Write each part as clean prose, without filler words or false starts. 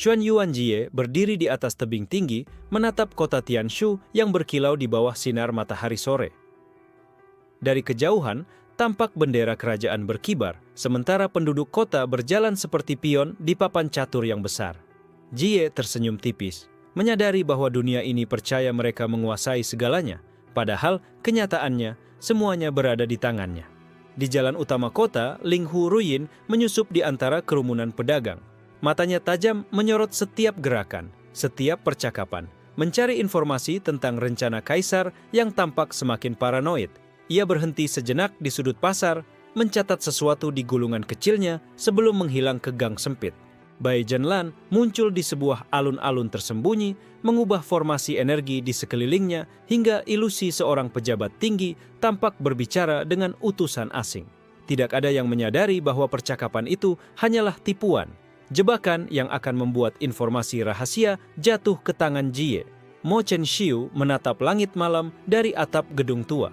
Xuan Yuanjie berdiri di atas tebing tinggi, menatap kota Tianshu yang berkilau di bawah sinar matahari sore. Dari kejauhan, tampak bendera kerajaan berkibar, sementara penduduk kota berjalan seperti pion di papan catur yang besar. Jie tersenyum tipis, menyadari bahwa dunia ini percaya mereka menguasai segalanya, padahal kenyataannya semuanya berada di tangannya. Di jalan utama kota, Ling Hu Ruyin menyusup di antara kerumunan pedagang. Matanya tajam menyorot setiap gerakan, setiap percakapan, mencari informasi tentang rencana kaisar yang tampak semakin paranoid. Ia berhenti sejenak di sudut pasar, mencatat sesuatu di gulungan kecilnya sebelum menghilang ke gang sempit. Bai Zhenlan muncul di sebuah alun-alun tersembunyi, mengubah formasi energi di sekelilingnya hingga ilusi seorang pejabat tinggi tampak berbicara dengan utusan asing. Tidak ada yang menyadari bahwa percakapan itu hanyalah tipuan, jebakan yang akan membuat informasi rahasia jatuh ke tangan Jie. Mo Chenshiu menatap langit malam dari atap gedung tua.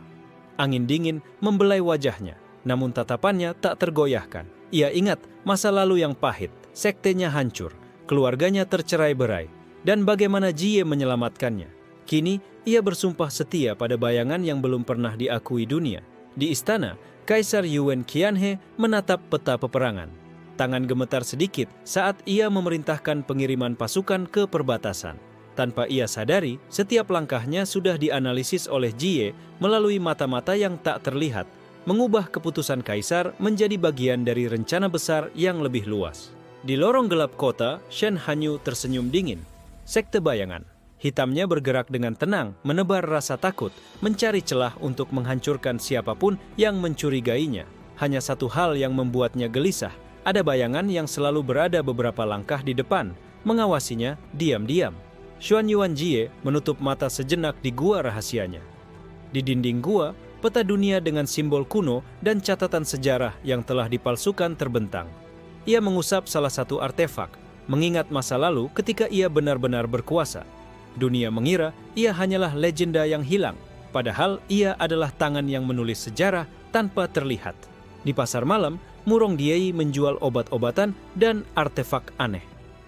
Angin dingin membelai wajahnya, namun tatapannya tak tergoyahkan. Ia ingat masa lalu yang pahit, sektenya hancur, keluarganya tercerai-berai, dan bagaimana Jie menyelamatkannya. Kini, ia bersumpah setia pada bayangan yang belum pernah diakui dunia. Di istana, Kaisar Yuan Qianhe menatap peta peperangan. Tangan gemetar sedikit saat ia memerintahkan pengiriman pasukan ke perbatasan. Tanpa ia sadari, setiap langkahnya sudah dianalisis oleh Jie melalui mata-mata yang tak terlihat, mengubah keputusan kaisar menjadi bagian dari rencana besar yang lebih luas. Di lorong gelap kota, Shen Hanyu tersenyum dingin. Sekte bayangan. Hitamnya bergerak dengan tenang, menebar rasa takut, mencari celah untuk menghancurkan siapapun yang mencurigainya. Hanya satu hal yang membuatnya gelisah. Ada bayangan yang selalu berada beberapa langkah di depan, mengawasinya diam-diam. Xuan Yuanjie menutup mata sejenak di gua rahasianya. Di dinding gua, peta dunia dengan simbol kuno dan catatan sejarah yang telah dipalsukan terbentang. Ia mengusap salah satu artefak, mengingat masa lalu ketika ia benar-benar berkuasa. Dunia mengira ia hanyalah legenda yang hilang, padahal ia adalah tangan yang menulis sejarah tanpa terlihat. Di pasar malam, Murong Diei menjual obat-obatan dan artefak aneh.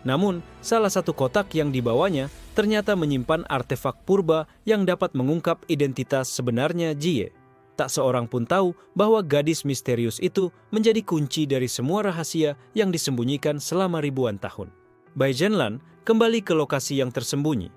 Namun, salah satu kotak yang dibawanya ternyata menyimpan artefak purba yang dapat mengungkap identitas sebenarnya Jie. Tak seorang pun tahu bahwa gadis misterius itu menjadi kunci dari semua rahasia yang disembunyikan selama ribuan tahun. Bai Zhenlan kembali ke lokasi yang tersembunyi.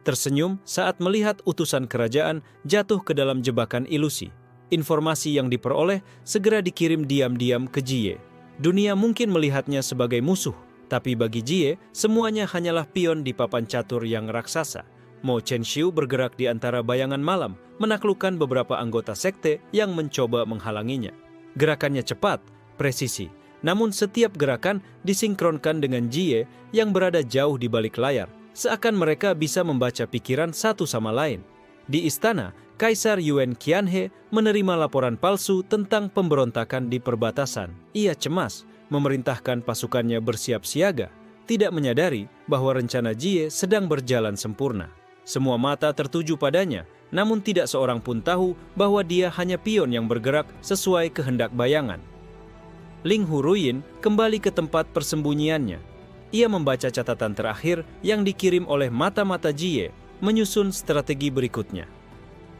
Tersenyum saat melihat utusan kerajaan jatuh ke dalam jebakan ilusi. Informasi yang diperoleh segera dikirim diam-diam ke Jie. Dunia mungkin melihatnya sebagai musuh, tapi bagi Jie, semuanya hanyalah pion di papan catur yang raksasa. Mo Chenshiu bergerak di antara bayangan malam, menaklukkan beberapa anggota sekte yang mencoba menghalanginya. Gerakannya cepat, presisi, namun setiap gerakan disinkronkan dengan Jie yang berada jauh di balik layar, seakan mereka bisa membaca pikiran satu sama lain. Di istana, Kaisar Yuan Qianhe menerima laporan palsu tentang pemberontakan di perbatasan. Ia cemas, memerintahkan pasukannya bersiap siaga, tidak menyadari bahwa rencana Jie sedang berjalan sempurna. Semua mata tertuju padanya, namun tidak seorang pun tahu bahwa dia hanya pion yang bergerak sesuai kehendak bayangan. Ling Hu Ruyin kembali ke tempat persembunyiannya. Ia membaca catatan terakhir yang dikirim oleh mata-mata Jie, menyusun strategi berikutnya.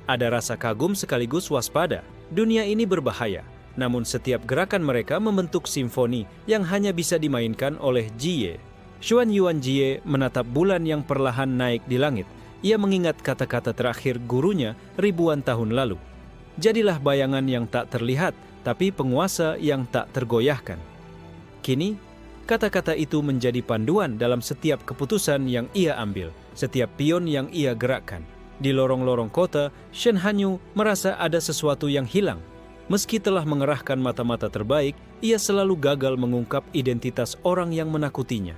Ada rasa kagum sekaligus waspada. Dunia ini berbahaya, namun setiap gerakan mereka membentuk simfoni yang hanya bisa dimainkan oleh Jie. Xuan Yuanjie menatap bulan yang perlahan naik di langit. Ia mengingat kata-kata terakhir gurunya ribuan tahun lalu. Jadilah bayangan yang tak terlihat, tapi penguasa yang tak tergoyahkan. Kini, kata-kata itu menjadi panduan dalam setiap keputusan yang ia ambil, setiap pion yang ia gerakkan. Di lorong-lorong kota, Shen Hanyu merasa ada sesuatu yang hilang. Meski telah mengerahkan mata-mata terbaik, ia selalu gagal mengungkap identitas orang yang menakutinya.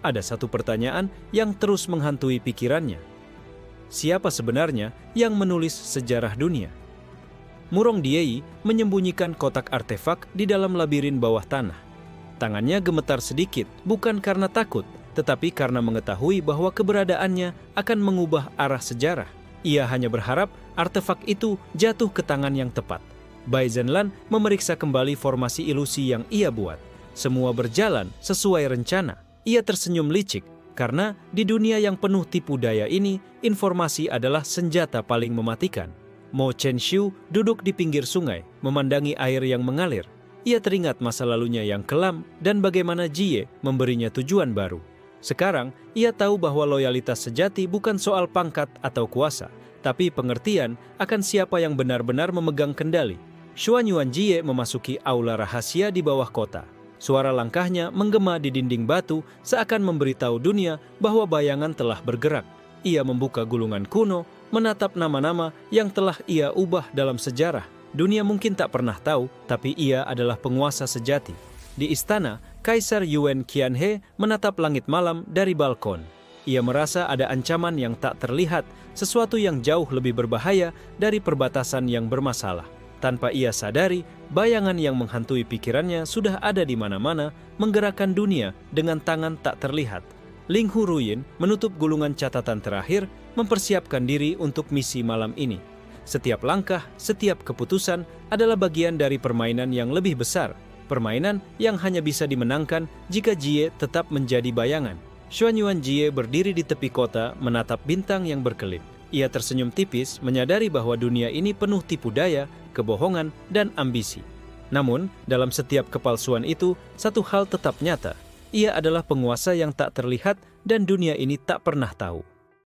Ada satu pertanyaan yang terus menghantui pikirannya. Siapa sebenarnya yang menulis sejarah dunia? Murong Diei menyembunyikan kotak artefak di dalam labirin bawah tanah. Tangannya gemetar sedikit, bukan karena takut, tetapi karena mengetahui bahwa keberadaannya akan mengubah arah sejarah. Ia hanya berharap artefak itu jatuh ke tangan yang tepat. Bai Zhenlan memeriksa kembali formasi ilusi yang ia buat. Semua berjalan sesuai rencana. Ia tersenyum licik, karena di dunia yang penuh tipu daya ini, informasi adalah senjata paling mematikan. Mo Chenshu duduk di pinggir sungai, memandangi air yang mengalir. Ia teringat masa lalunya yang kelam dan bagaimana Jie memberinya tujuan baru. Sekarang, ia tahu bahwa loyalitas sejati bukan soal pangkat atau kuasa, tapi pengertian akan siapa yang benar-benar memegang kendali. Xuan Yuan Jie memasuki aula rahasia di bawah kota. Suara langkahnya menggema di dinding batu seakan memberitahu dunia bahwa bayangan telah bergerak. Ia membuka gulungan kuno, menatap nama-nama yang telah ia ubah dalam sejarah. Dunia mungkin tak pernah tahu, tapi ia adalah penguasa sejati. Di istana, Kaisar Yuan Qianhe menatap langit malam dari balkon. Ia merasa ada ancaman yang tak terlihat, sesuatu yang jauh lebih berbahaya dari perbatasan yang bermasalah. Tanpa ia sadari, bayangan yang menghantui pikirannya sudah ada di mana-mana, menggerakkan dunia dengan tangan tak terlihat. Ling Huruyin menutup gulungan catatan terakhir, mempersiapkan diri untuk misi malam ini. Setiap langkah, setiap keputusan adalah bagian dari permainan yang lebih besar. Permainan yang hanya bisa dimenangkan jika Jie tetap menjadi bayangan. Xuan Yuan Jie berdiri di tepi kota, menatap bintang yang berkelip. Ia tersenyum tipis, menyadari bahwa dunia ini penuh tipu daya, kebohongan, dan ambisi. Namun, dalam setiap kepalsuan itu, satu hal tetap nyata. Ia adalah penguasa yang tak terlihat dan dunia ini tak pernah tahu.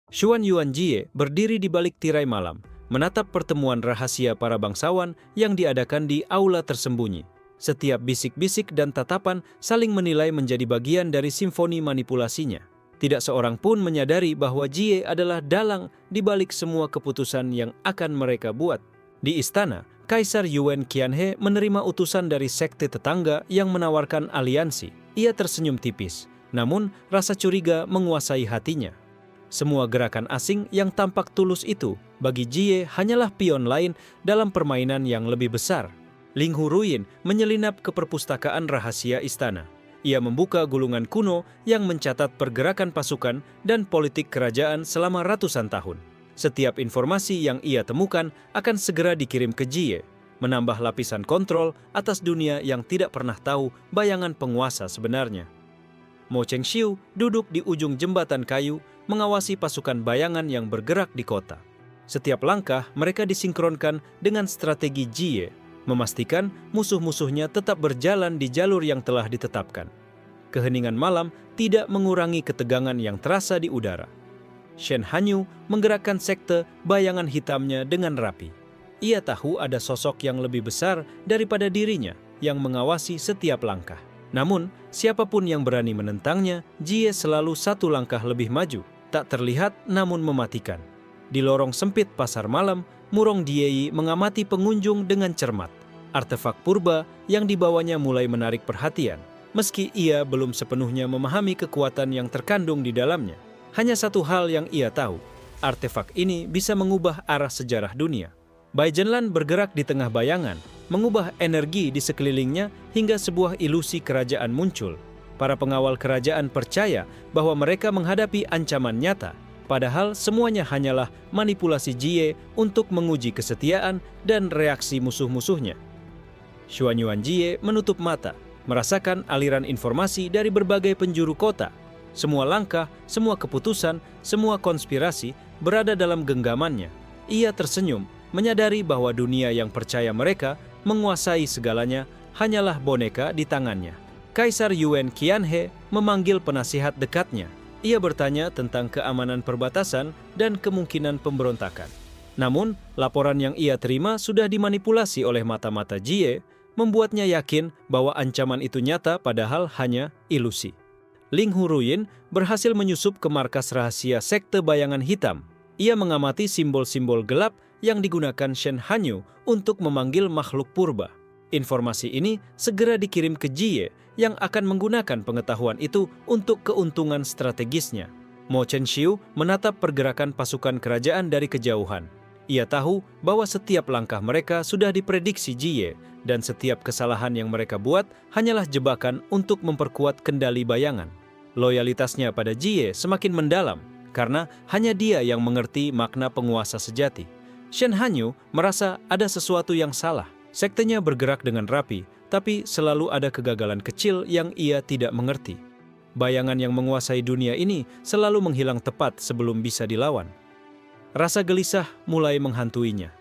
Xuan Yuan Jie berdiri di balik tirai malam, menatap pertemuan rahasia para bangsawan yang diadakan di aula tersembunyi. Setiap bisik-bisik dan tatapan saling menilai menjadi bagian dari simfoni manipulasinya. Tidak seorang pun menyadari bahwa Jie adalah dalang di balik semua keputusan yang akan mereka buat. Di istana, Kaisar Yuan Qianhe menerima utusan dari sekte tetangga yang menawarkan aliansi. Ia tersenyum tipis, namun rasa curiga menguasai hatinya. Semua gerakan asing yang tampak tulus itu, bagi Jie hanyalah pion lain dalam permainan yang lebih besar. Ling Huruyin menyelinap ke perpustakaan rahasia istana. Ia membuka gulungan kuno yang mencatat pergerakan pasukan dan politik kerajaan selama ratusan tahun. Setiap informasi yang ia temukan akan segera dikirim ke Jie, menambah lapisan kontrol atas dunia yang tidak pernah tahu bayangan penguasa sebenarnya. Mo Chengxiu duduk di ujung jembatan kayu, mengawasi pasukan bayangan yang bergerak di kota. Setiap langkah mereka disinkronkan dengan strategi Jie, memastikan musuh-musuhnya tetap berjalan di jalur yang telah ditetapkan. Keheningan malam tidak mengurangi ketegangan yang terasa di udara. Shen Hanyu menggerakkan sekte bayangan hitamnya dengan rapi. Ia tahu ada sosok yang lebih besar daripada dirinya yang mengawasi setiap langkah. Namun, siapapun yang berani menentangnya, Jie selalu satu langkah lebih maju, tak terlihat namun mematikan. Di lorong sempit pasar malam, Murong Diei mengamati pengunjung dengan cermat. Artefak purba yang dibawanya mulai menarik perhatian, meski ia belum sepenuhnya memahami kekuatan yang terkandung di dalamnya. Hanya satu hal yang ia tahu, artefak ini bisa mengubah arah sejarah dunia. Bai Zhenlan bergerak di tengah bayangan, mengubah energi di sekelilingnya hingga sebuah ilusi kerajaan muncul. Para pengawal kerajaan percaya bahwa mereka menghadapi ancaman nyata, padahal semuanya hanyalah manipulasi Jie untuk menguji kesetiaan dan reaksi musuh-musuhnya. Xuan Yuan Jie menutup mata, merasakan aliran informasi dari berbagai penjuru kota. Semua langkah, semua keputusan, semua konspirasi berada dalam genggamannya. Ia tersenyum, menyadari bahwa dunia yang percaya mereka menguasai segalanya hanyalah boneka di tangannya. Kaisar Yuan Qianhe memanggil penasihat dekatnya. Ia bertanya tentang keamanan perbatasan dan kemungkinan pemberontakan. Namun, laporan yang ia terima sudah dimanipulasi oleh mata-mata Jie, membuatnya yakin bahwa ancaman itu nyata padahal hanya ilusi. Ling Huruyin berhasil menyusup ke markas rahasia sekte bayangan hitam. Ia mengamati simbol-simbol gelap yang digunakan Shen Hanyu untuk memanggil makhluk purba. Informasi ini segera dikirim ke Jie yang akan menggunakan pengetahuan itu untuk keuntungan strategisnya. Mo Chengxiu menatap pergerakan pasukan kerajaan dari kejauhan. Ia tahu bahwa setiap langkah mereka sudah diprediksi Jie dan setiap kesalahan yang mereka buat hanyalah jebakan untuk memperkuat kendali bayangan. Loyalitasnya pada Jie semakin mendalam karena hanya dia yang mengerti makna penguasa sejati. Shen Hanyu merasa ada sesuatu yang salah. Sektenya bergerak dengan rapi, tapi selalu ada kegagalan kecil yang ia tidak mengerti. Bayangan yang menguasai dunia ini selalu menghilang tepat sebelum bisa dilawan. Rasa gelisah mulai menghantuinya.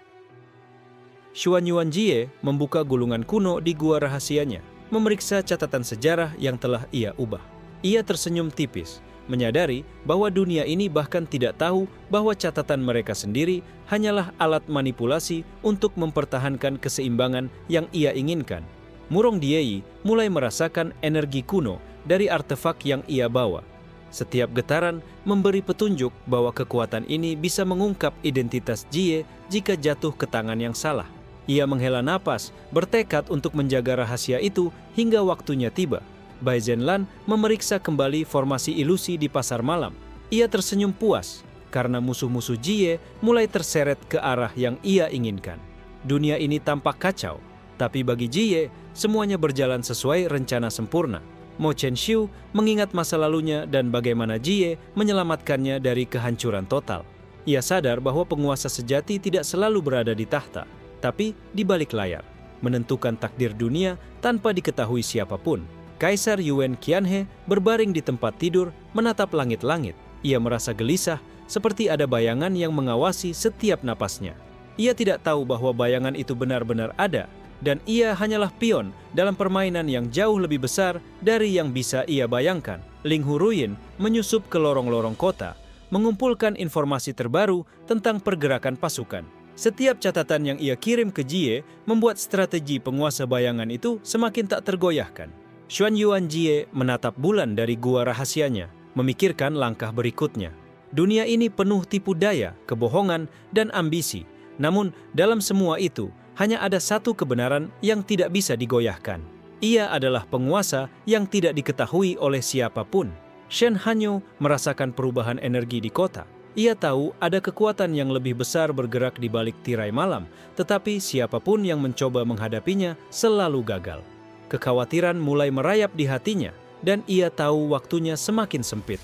Xuan Yuanjie membuka gulungan kuno di gua rahasianya, memeriksa catatan sejarah yang telah ia ubah. Ia tersenyum tipis, menyadari bahwa dunia ini bahkan tidak tahu bahwa catatan mereka sendiri hanyalah alat manipulasi untuk mempertahankan keseimbangan yang ia inginkan. Murong Diei mulai merasakan energi kuno dari artefak yang ia bawa. Setiap getaran memberi petunjuk bahwa kekuatan ini bisa mengungkap identitas Jie jika jatuh ke tangan yang salah. Ia menghela napas, bertekad untuk menjaga rahasia itu hingga waktunya tiba. Bai Zhenlan memeriksa kembali formasi ilusi di pasar malam. Ia tersenyum puas karena musuh-musuh Jie mulai terseret ke arah yang ia inginkan. Dunia ini tampak kacau, tapi bagi Jie, semuanya berjalan sesuai rencana sempurna. Mo Chenxiu mengingat masa lalunya dan bagaimana Jie menyelamatkannya dari kehancuran total. Ia sadar bahwa penguasa sejati tidak selalu berada di tahta, tapi di balik layar, menentukan takdir dunia tanpa diketahui siapapun. Kaisar Yuan Qianhe berbaring di tempat tidur menatap langit-langit. Ia merasa gelisah seperti ada bayangan yang mengawasi setiap napasnya. Ia tidak tahu bahwa bayangan itu benar-benar ada, dan ia hanyalah pion dalam permainan yang jauh lebih besar dari yang bisa ia bayangkan. Ling Huruyin menyusup ke lorong-lorong kota, mengumpulkan informasi terbaru tentang pergerakan pasukan. Setiap catatan yang ia kirim ke Jie membuat strategi penguasa bayangan itu semakin tak tergoyahkan. Xuan Yuanjie menatap bulan dari gua rahasianya, memikirkan langkah berikutnya. Dunia ini penuh tipu daya, kebohongan, dan ambisi. Namun, dalam semua itu, hanya ada satu kebenaran yang tidak bisa digoyahkan. Ia adalah penguasa yang tidak diketahui oleh siapapun. Shen Hanyu merasakan perubahan energi di kota. Ia tahu ada kekuatan yang lebih besar bergerak di balik tirai malam, tetapi siapapun yang mencoba menghadapinya selalu gagal. Kekhawatiran mulai merayap di hatinya, dan ia tahu waktunya semakin sempit.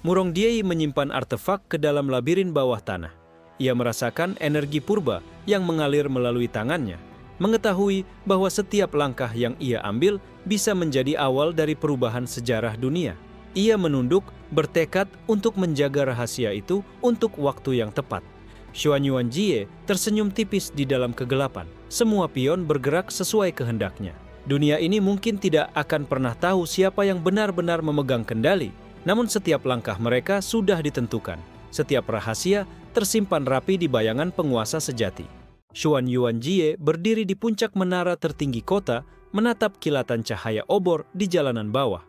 Murong Diei menyimpan artefak ke dalam labirin bawah tanah. Ia merasakan energi purba yang mengalir melalui tangannya, mengetahui bahwa setiap langkah yang ia ambil bisa menjadi awal dari perubahan sejarah dunia. Ia menunduk, bertekad untuk menjaga rahasia itu untuk waktu yang tepat. Xuan Yuanjie tersenyum tipis di dalam kegelapan. Semua pion bergerak sesuai kehendaknya. Dunia ini mungkin tidak akan pernah tahu siapa yang benar-benar memegang kendali, namun setiap langkah mereka sudah ditentukan. Setiap rahasia tersimpan rapi di bayangan penguasa sejati. Xuan Yuanjie berdiri di puncak menara tertinggi kota, menatap kilatan cahaya obor di jalanan bawah.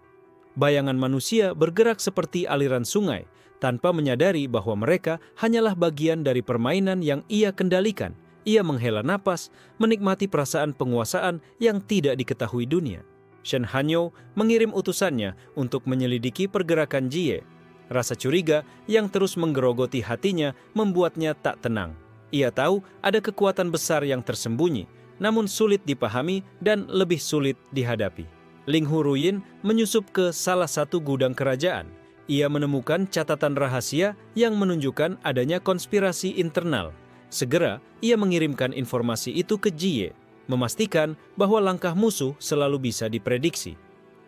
Bayangan manusia bergerak seperti aliran sungai, tanpa menyadari bahwa mereka hanyalah bagian dari permainan yang ia kendalikan. Ia menghela napas, menikmati perasaan penguasaan yang tidak diketahui dunia. Shen Hanyu mengirim utusannya untuk menyelidiki pergerakan Jie. Rasa curiga yang terus menggerogoti hatinya membuatnya tak tenang. Ia tahu ada kekuatan besar yang tersembunyi, namun sulit dipahami dan lebih sulit dihadapi. Ling Huruyin menyusup ke salah satu gudang kerajaan. Ia menemukan catatan rahasia yang menunjukkan adanya konspirasi internal. Segera, ia mengirimkan informasi itu ke Jie, memastikan bahwa langkah musuh selalu bisa diprediksi.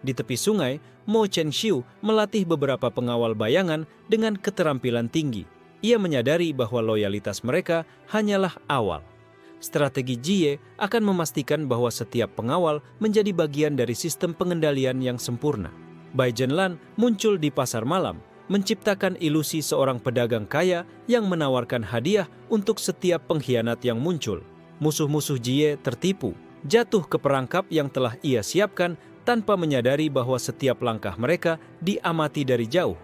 Di tepi sungai, Mo Chenxiu melatih beberapa pengawal bayangan dengan keterampilan tinggi. Ia menyadari bahwa loyalitas mereka hanyalah awal. Strategi Jie akan memastikan bahwa setiap pengawal menjadi bagian dari sistem pengendalian yang sempurna. Bai Zhenlan muncul di pasar malam, menciptakan ilusi seorang pedagang kaya yang menawarkan hadiah untuk setiap pengkhianat yang muncul. Musuh-musuh Jie tertipu, jatuh ke perangkap yang telah ia siapkan tanpa menyadari bahwa setiap langkah mereka diamati dari jauh.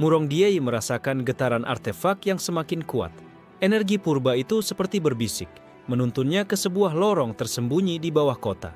Murong Diei merasakan getaran artefak yang semakin kuat. Energi purba itu seperti berbisik, menuntunnya ke sebuah lorong tersembunyi di bawah kota.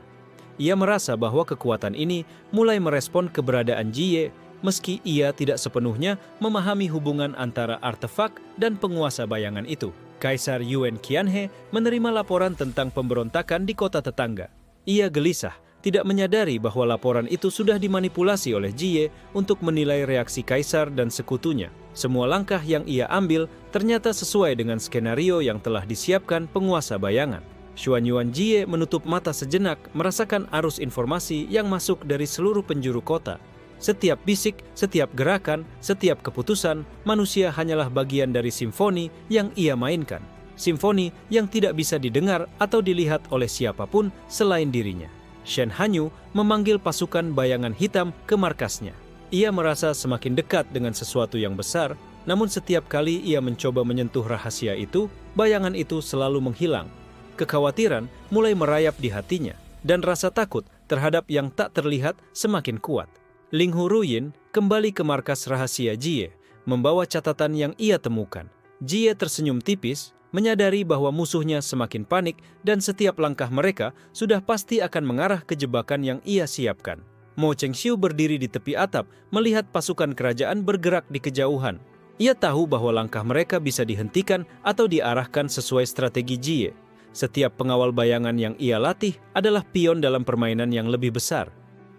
Ia merasa bahwa kekuatan ini mulai merespon keberadaan Jie, meski ia tidak sepenuhnya memahami hubungan antara artefak dan penguasa bayangan itu. Kaisar Yuan Qianhe menerima laporan tentang pemberontakan di kota tetangga. Ia gelisah, tidak menyadari bahwa laporan itu sudah dimanipulasi oleh Jie untuk menilai reaksi kaisar dan sekutunya. Semua langkah yang ia ambil ternyata sesuai dengan skenario yang telah disiapkan penguasa bayangan. Xuan Yuanjie menutup mata sejenak, merasakan arus informasi yang masuk dari seluruh penjuru kota. Setiap bisik, setiap gerakan, setiap keputusan, manusia hanyalah bagian dari simfoni yang ia mainkan. Simfoni yang tidak bisa didengar atau dilihat oleh siapapun selain dirinya. Shen Hanyu memanggil pasukan bayangan hitam ke markasnya. Ia merasa semakin dekat dengan sesuatu yang besar, namun setiap kali ia mencoba menyentuh rahasia itu, bayangan itu selalu menghilang. Kekhawatiran mulai merayap di hatinya, dan rasa takut terhadap yang tak terlihat semakin kuat. Ling Huruyin kembali ke markas rahasia Jie, membawa catatan yang ia temukan. Jie tersenyum tipis, menyadari bahwa musuhnya semakin panik dan setiap langkah mereka sudah pasti akan mengarah ke jebakan yang ia siapkan. Mo Chengxiu berdiri di tepi atap melihat pasukan kerajaan bergerak di kejauhan. Ia tahu bahwa langkah mereka bisa dihentikan atau diarahkan sesuai strategi Jie. Setiap pengawal bayangan yang ia latih adalah pion dalam permainan yang lebih besar.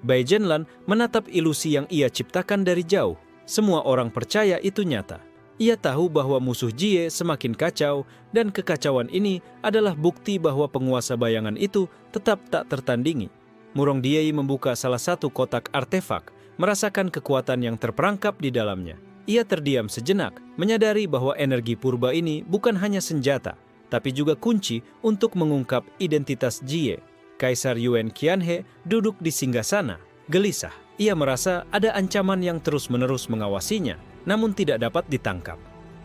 Bai Zhenlan menatap ilusi yang ia ciptakan dari jauh. Semua orang percaya itu nyata. Ia tahu bahwa musuh Jie semakin kacau, dan kekacauan ini adalah bukti bahwa penguasa bayangan itu tetap tak tertandingi. Murong Diei membuka salah satu kotak artefak, merasakan kekuatan yang terperangkap di dalamnya. Ia terdiam sejenak, menyadari bahwa energi purba ini bukan hanya senjata, tapi juga kunci untuk mengungkap identitas Jie. Kaisar Yuan Qianhe duduk di singgasana, gelisah. Ia merasa ada ancaman yang terus-menerus mengawasinya, namun tidak dapat ditangkap.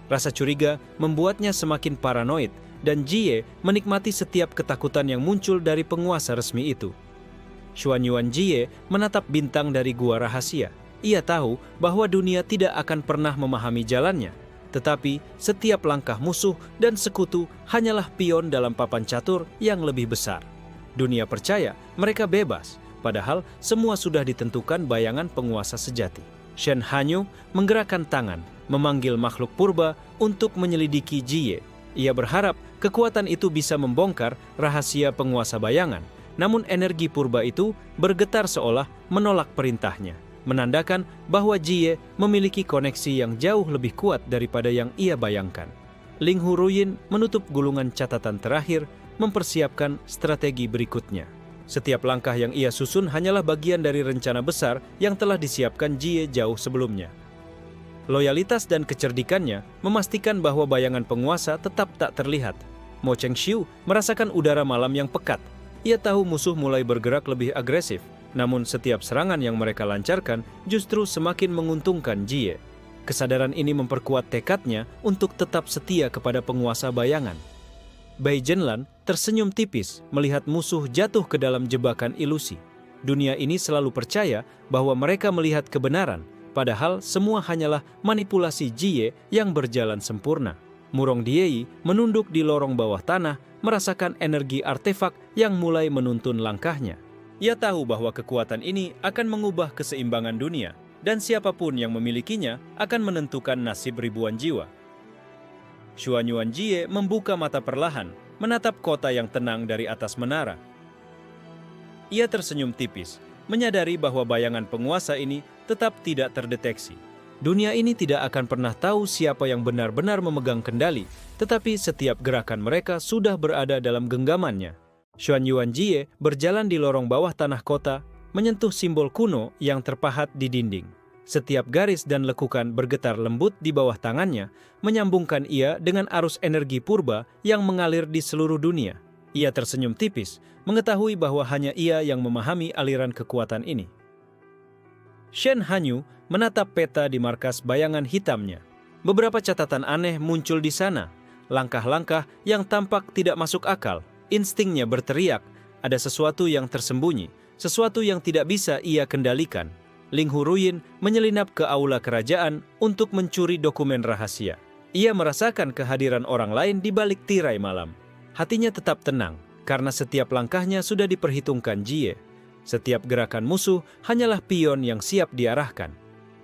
Rasa curiga membuatnya semakin paranoid, dan Jie menikmati setiap ketakutan yang muncul dari penguasa resmi itu. Xuanyuan Jie menatap bintang dari gua rahasia. Ia tahu bahwa dunia tidak akan pernah memahami jalannya, tetapi setiap langkah musuh dan sekutu hanyalah pion dalam papan catur yang lebih besar. Dunia percaya mereka bebas, padahal semua sudah ditentukan bayangan penguasa sejati. Shen Hanyu menggerakkan tangan, memanggil makhluk purba untuk menyelidiki Jie. Ia berharap kekuatan itu bisa membongkar rahasia penguasa bayangan. Namun energi purba itu bergetar seolah menolak perintahnya, menandakan bahwa Jie memiliki koneksi yang jauh lebih kuat daripada yang ia bayangkan. Ling Huruyin menutup gulungan catatan terakhir, mempersiapkan strategi berikutnya. Setiap langkah yang ia susun hanyalah bagian dari rencana besar yang telah disiapkan Jie jauh sebelumnya. Loyalitas dan kecerdikannya memastikan bahwa bayangan penguasa tetap tak terlihat. Mo Chengxiu merasakan udara malam yang pekat. Ia tahu musuh mulai bergerak lebih agresif, namun setiap serangan yang mereka lancarkan justru semakin menguntungkan Jie. Kesadaran ini memperkuat tekadnya untuk tetap setia kepada penguasa bayangan. Bai Zhenlan tersenyum tipis melihat musuh jatuh ke dalam jebakan ilusi. Dunia ini selalu percaya bahwa mereka melihat kebenaran, padahal semua hanyalah manipulasi Jie yang berjalan sempurna. Murong Diei menunduk di lorong bawah tanah, merasakan energi artefak yang mulai menuntun langkahnya. Ia tahu bahwa kekuatan ini akan mengubah keseimbangan dunia, dan siapapun yang memilikinya akan menentukan nasib ribuan jiwa. Xuanyuan Jie membuka mata perlahan, menatap kota yang tenang dari atas menara. Ia tersenyum tipis, menyadari bahwa bayangan penguasa ini tetap tidak terdeteksi. Dunia ini tidak akan pernah tahu siapa yang benar-benar memegang kendali, tetapi setiap gerakan mereka sudah berada dalam genggamannya. Xuanyuan Jie berjalan di lorong bawah tanah kota, menyentuh simbol kuno yang terpahat di dinding. Setiap garis dan lekukan bergetar lembut di bawah tangannya, menyambungkan ia dengan arus energi purba yang mengalir di seluruh dunia. Ia tersenyum tipis, mengetahui bahwa hanya ia yang memahami aliran kekuatan ini. Shen Hanyu menatap peta di markas bayangan hitamnya. Beberapa catatan aneh muncul di sana. Langkah-langkah yang tampak tidak masuk akal. Instingnya berteriak, ada sesuatu yang tersembunyi, sesuatu yang tidak bisa ia kendalikan. Ling Huruyin menyelinap ke aula kerajaan untuk mencuri dokumen rahasia. Ia merasakan kehadiran orang lain di balik tirai malam. Hatinya tetap tenang, karena setiap langkahnya sudah diperhitungkan Jie. Setiap gerakan musuh hanyalah pion yang siap diarahkan.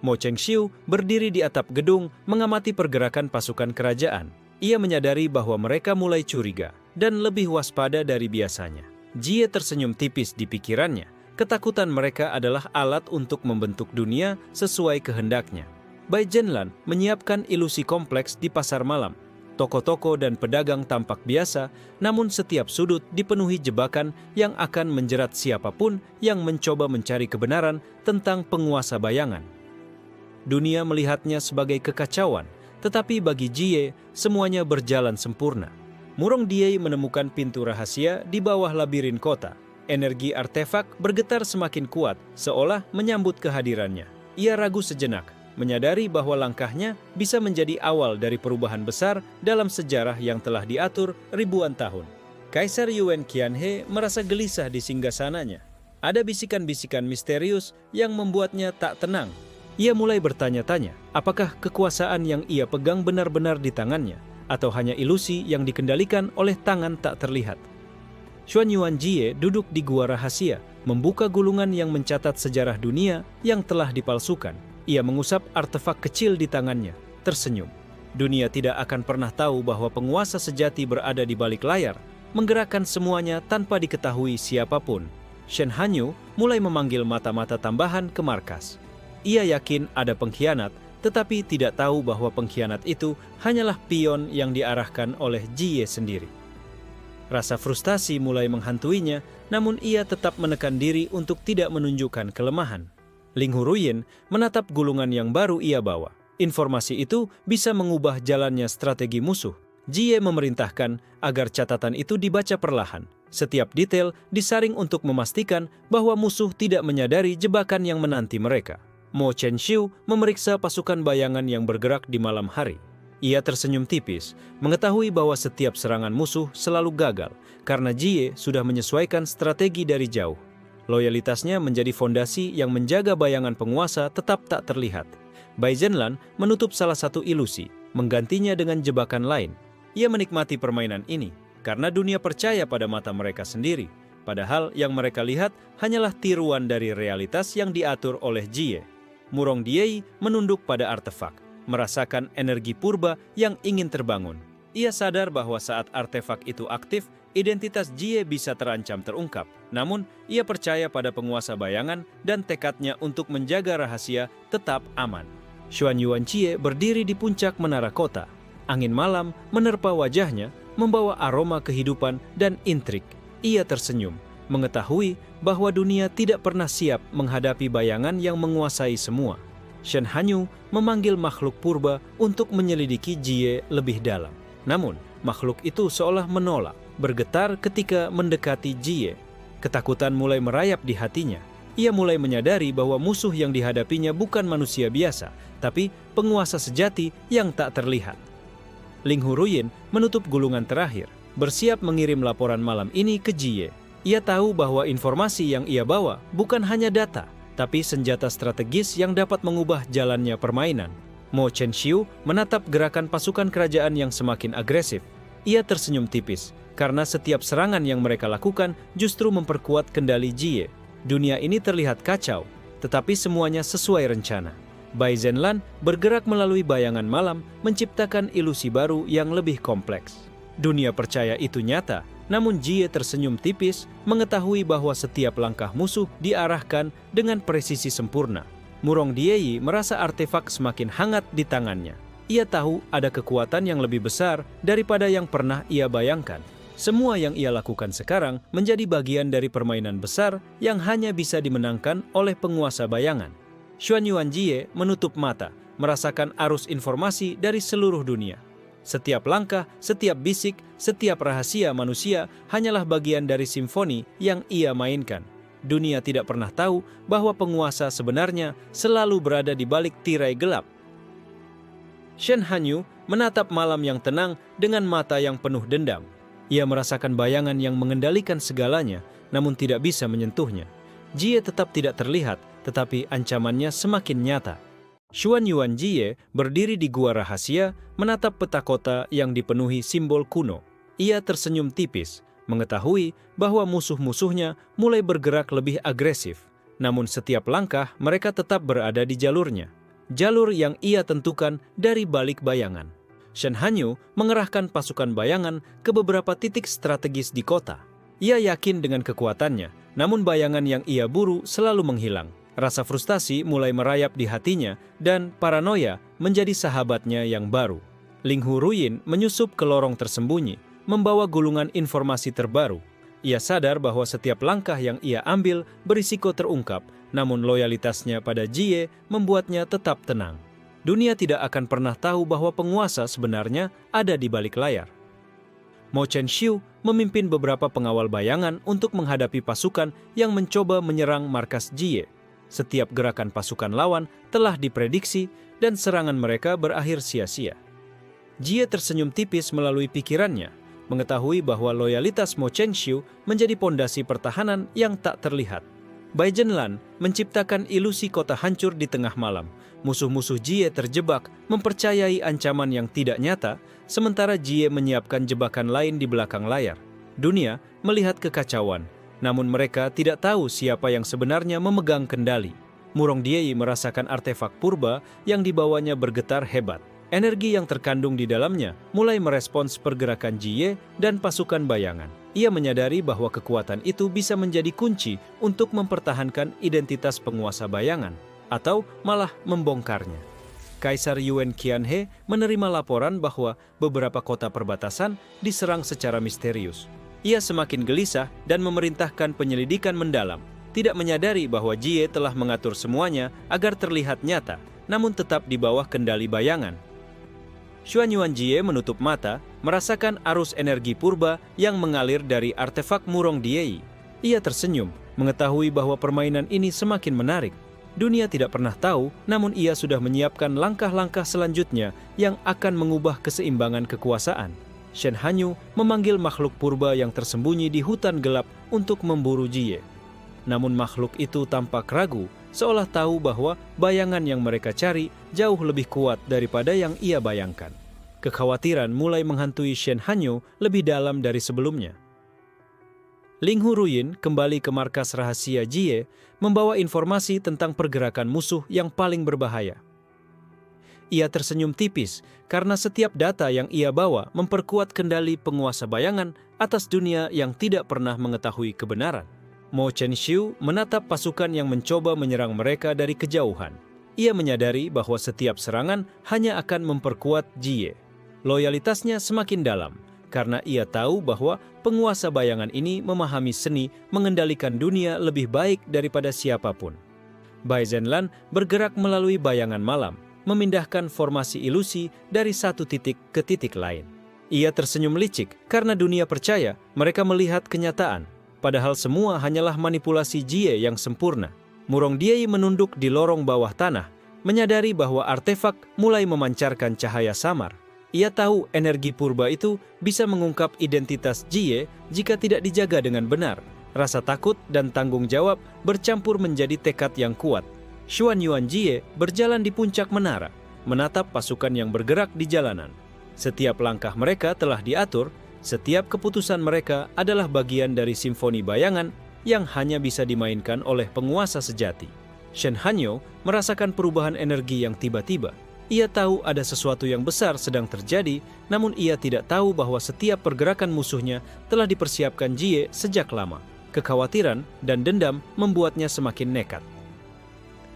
Mo Chengxiu berdiri di atap gedung mengamati pergerakan pasukan kerajaan. Ia menyadari bahwa mereka mulai curiga dan lebih waspada dari biasanya. Jie tersenyum tipis di pikirannya. Ketakutan mereka adalah alat untuk membentuk dunia sesuai kehendaknya. Bai Zhenlan menyiapkan ilusi kompleks di pasar malam. Toko-toko dan pedagang tampak biasa, namun setiap sudut dipenuhi jebakan yang akan menjerat siapapun yang mencoba mencari kebenaran tentang penguasa bayangan. Dunia melihatnya sebagai kekacauan, tetapi bagi Jie, semuanya berjalan sempurna. Murong Die menemukan pintu rahasia di bawah labirin kota. Energi artefak bergetar semakin kuat, seolah menyambut kehadirannya. Ia ragu sejenak, menyadari bahwa langkahnya bisa menjadi awal dari perubahan besar dalam sejarah yang telah diatur ribuan tahun. Kaisar Yuan Qianhe merasa gelisah di singgasananya. Ada bisikan-bisikan misterius yang membuatnya tak tenang. Ia mulai bertanya-tanya, apakah kekuasaan yang ia pegang benar-benar di tangannya, atau hanya ilusi yang dikendalikan oleh tangan tak terlihat. Xuan Yuanjie duduk di gua rahasia, membuka gulungan yang mencatat sejarah dunia yang telah dipalsukan. Ia mengusap artefak kecil di tangannya, tersenyum. Dunia tidak akan pernah tahu bahwa penguasa sejati berada di balik layar, menggerakkan semuanya tanpa diketahui siapapun. Shen Hanyu mulai memanggil mata-mata tambahan ke markas. Ia yakin ada pengkhianat, tetapi tidak tahu bahwa pengkhianat itu hanyalah pion yang diarahkan oleh Jie sendiri. Rasa frustasi mulai menghantuinya, namun ia tetap menekan diri untuk tidak menunjukkan kelemahan. Ling Huruyin menatap gulungan yang baru ia bawa. Informasi itu bisa mengubah jalannya strategi musuh. Jie memerintahkan agar catatan itu dibaca perlahan. Setiap detail disaring untuk memastikan bahwa musuh tidak menyadari jebakan yang menanti mereka. Mo Chenxiu memeriksa pasukan bayangan yang bergerak di malam hari. Ia tersenyum tipis, mengetahui bahwa setiap serangan musuh selalu gagal karena Jie sudah menyesuaikan strategi dari jauh. Loyalitasnya menjadi fondasi yang menjaga bayangan penguasa tetap tak terlihat. Bai Zhenlan menutup salah satu ilusi, menggantinya dengan jebakan lain. Ia menikmati permainan ini karena dunia percaya pada mata mereka sendiri, padahal yang mereka lihat hanyalah tiruan dari realitas yang diatur oleh Jie. Murong Die menunduk pada artefak, merasakan energi purba yang ingin terbangun. Ia sadar bahwa saat artefak itu aktif, identitas Jie bisa terancam terungkap. Namun, ia percaya pada penguasa bayangan dan tekadnya untuk menjaga rahasia tetap aman. Xuan Yuanjie berdiri di puncak menara kota. Angin malam menerpa wajahnya, membawa aroma kehidupan dan intrik. Ia tersenyum, mengetahui bahwa dunia tidak pernah siap menghadapi bayangan yang menguasai semua. Shen Hanyu memanggil makhluk purba untuk menyelidiki Jie lebih dalam. Namun, makhluk itu seolah menolak, bergetar ketika mendekati Jie. Ketakutan mulai merayap di hatinya. Ia mulai menyadari bahwa musuh yang dihadapinya bukan manusia biasa, tapi penguasa sejati yang tak terlihat. Ling Huruyin menutup gulungan terakhir, bersiap mengirim laporan malam ini ke Jie. Ia tahu bahwa informasi yang ia bawa bukan hanya data, tapi senjata strategis yang dapat mengubah jalannya permainan. Mo Chenxiu menatap gerakan pasukan kerajaan yang semakin agresif. Ia tersenyum tipis, karena setiap serangan yang mereka lakukan justru memperkuat kendali Jie. Dunia ini terlihat kacau, tetapi semuanya sesuai rencana. Bai Zhenlan bergerak melalui bayangan malam, menciptakan ilusi baru yang lebih kompleks. Dunia percaya itu nyata, namun Jie tersenyum tipis, mengetahui bahwa setiap langkah musuh diarahkan dengan presisi sempurna. Murong Die merasa artefak semakin hangat di tangannya. Ia tahu ada kekuatan yang lebih besar daripada yang pernah ia bayangkan. Semua yang ia lakukan sekarang menjadi bagian dari permainan besar yang hanya bisa dimenangkan oleh penguasa bayangan. Xuan Yuanjie menutup mata, merasakan arus informasi dari seluruh dunia. Setiap langkah, setiap bisik, setiap rahasia manusia hanyalah bagian dari simfoni yang ia mainkan. Dunia tidak pernah tahu bahwa penguasa sebenarnya selalu berada di balik tirai gelap. Shen Hanyu menatap malam yang tenang dengan mata yang penuh dendam. Ia merasakan bayangan yang mengendalikan segalanya, namun tidak bisa menyentuhnya. Jie tetap tidak terlihat, tetapi ancamannya semakin nyata. Xuan Yuanjie berdiri di gua rahasia, menatap peta kota yang dipenuhi simbol kuno. Ia tersenyum tipis, mengetahui bahwa musuh-musuhnya mulai bergerak lebih agresif. Namun setiap langkah mereka tetap berada di jalurnya. Jalur yang ia tentukan dari balik bayangan. Shen Hanyu mengerahkan pasukan bayangan ke beberapa titik strategis di kota. Ia yakin dengan kekuatannya, namun bayangan yang ia buru selalu menghilang. Rasa frustasi mulai merayap di hatinya dan paranoia menjadi sahabatnya yang baru. Ling Huruyin menyusup ke lorong tersembunyi, membawa gulungan informasi terbaru. Ia sadar bahwa setiap langkah yang ia ambil berisiko terungkap, namun loyalitasnya pada Jie membuatnya tetap tenang. Dunia tidak akan pernah tahu bahwa penguasa sebenarnya ada di balik layar. Mo Chenshu memimpin beberapa pengawal bayangan untuk menghadapi pasukan yang mencoba menyerang markas Jie. Setiap gerakan pasukan lawan telah diprediksi dan serangan mereka berakhir sia-sia. Jie tersenyum tipis melalui pikirannya, mengetahui bahwa loyalitas Mo Chenshu menjadi pondasi pertahanan yang tak terlihat. Bai Zhenlan menciptakan ilusi kota hancur di tengah malam. Musuh-musuh Jie terjebak mempercayai ancaman yang tidak nyata, sementara Jie menyiapkan jebakan lain di belakang layar. Dunia melihat kekacauan, namun mereka tidak tahu siapa yang sebenarnya memegang kendali. Murong Diei merasakan artefak purba yang dibawanya bergetar hebat. Energi yang terkandung di dalamnya mulai merespons pergerakan Jie dan pasukan bayangan. Ia menyadari bahwa kekuatan itu bisa menjadi kunci untuk mempertahankan identitas penguasa bayangan, atau malah membongkarnya. Kaisar Yuan Qianhe menerima laporan bahwa beberapa kota perbatasan diserang secara misterius. Ia semakin gelisah dan memerintahkan penyelidikan mendalam, tidak menyadari bahwa Jie telah mengatur semuanya agar terlihat nyata, namun tetap di bawah kendali bayangan. Xuan Yuan Jie menutup mata, merasakan arus energi purba yang mengalir dari artefak Murong Diei. Ia tersenyum, mengetahui bahwa permainan ini semakin menarik. Dunia tidak pernah tahu, namun ia sudah menyiapkan langkah-langkah selanjutnya yang akan mengubah keseimbangan kekuasaan. Shen Hanyu memanggil makhluk purba yang tersembunyi di hutan gelap untuk memburu Jie. Namun makhluk itu tampak ragu, seolah tahu bahwa bayangan yang mereka cari jauh lebih kuat daripada yang ia bayangkan. Kekhawatiran mulai menghantui Shen Hanyu lebih dalam dari sebelumnya. Ling Huruyin kembali ke markas rahasia Jie, membawa informasi tentang pergerakan musuh yang paling berbahaya. Ia tersenyum tipis karena setiap data yang ia bawa memperkuat kendali penguasa bayangan atas dunia yang tidak pernah mengetahui kebenaran. Mo Chenshu menatap pasukan yang mencoba menyerang mereka dari kejauhan. Ia menyadari bahwa setiap serangan hanya akan memperkuat Jie. Loyalitasnya semakin dalam, karena ia tahu bahwa penguasa bayangan ini memahami seni mengendalikan dunia lebih baik daripada siapapun. Bai Zhenlan bergerak melalui bayangan malam, memindahkan formasi ilusi dari satu titik ke titik lain. Ia tersenyum licik karena dunia percaya mereka melihat kenyataan, padahal semua hanyalah manipulasi Jie yang sempurna. Murong Diei menunduk di lorong bawah tanah, menyadari bahwa artefak mulai memancarkan cahaya samar. Ia tahu energi purba itu bisa mengungkap identitas Jie jika tidak dijaga dengan benar. Rasa takut dan tanggung jawab bercampur menjadi tekad yang kuat. Xuan Yuan Jie berjalan di puncak menara, menatap pasukan yang bergerak di jalanan. Setiap langkah mereka telah diatur, setiap keputusan mereka adalah bagian dari simfoni bayangan yang hanya bisa dimainkan oleh penguasa sejati. Shen Hanyu merasakan perubahan energi yang tiba-tiba. Ia tahu ada sesuatu yang besar sedang terjadi, namun ia tidak tahu bahwa setiap pergerakan musuhnya telah dipersiapkan Jie sejak lama. Kekhawatiran dan dendam membuatnya semakin nekat.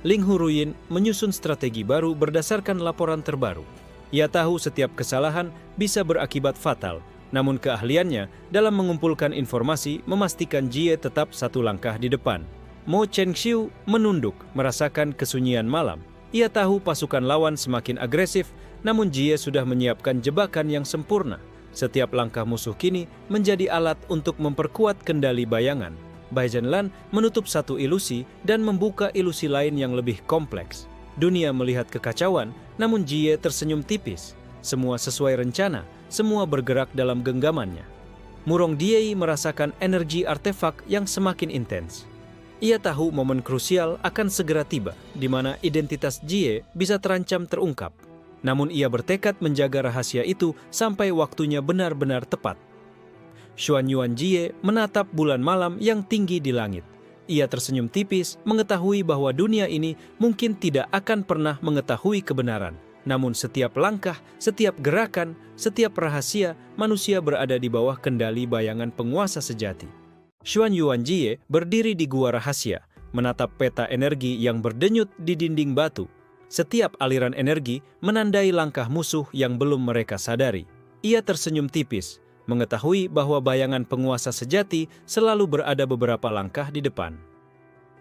Ling Huruyin menyusun strategi baru berdasarkan laporan terbaru. Ia tahu setiap kesalahan bisa berakibat fatal, namun keahliannya dalam mengumpulkan informasi memastikan Jie tetap satu langkah di depan. Mo Chenshu menunduk, merasakan kesunyian malam. Ia tahu pasukan lawan semakin agresif, namun Jie sudah menyiapkan jebakan yang sempurna. Setiap langkah musuh kini menjadi alat untuk memperkuat kendali bayangan. Bai Zhenlan menutup satu ilusi dan membuka ilusi lain yang lebih kompleks. Dunia melihat kekacauan, namun Jie tersenyum tipis. Semua sesuai rencana, semua bergerak dalam genggamannya. Murong Diei merasakan energi artefak yang semakin intens. Ia tahu momen krusial akan segera tiba, di mana identitas Jie bisa terancam terungkap. Namun ia bertekad menjaga rahasia itu sampai waktunya benar-benar tepat. Xuan Yuan Jie menatap bulan malam yang tinggi di langit. Ia tersenyum tipis, mengetahui bahwa dunia ini mungkin tidak akan pernah mengetahui kebenaran. Namun setiap langkah, setiap gerakan, setiap rahasia, manusia berada di bawah kendali bayangan penguasa sejati. Xuan Yuan Jie berdiri di gua rahasia, menatap peta energi yang berdenyut di dinding batu. Setiap aliran energi menandai langkah musuh yang belum mereka sadari. Ia tersenyum tipis, mengetahui bahwa bayangan penguasa sejati selalu berada beberapa langkah di depan.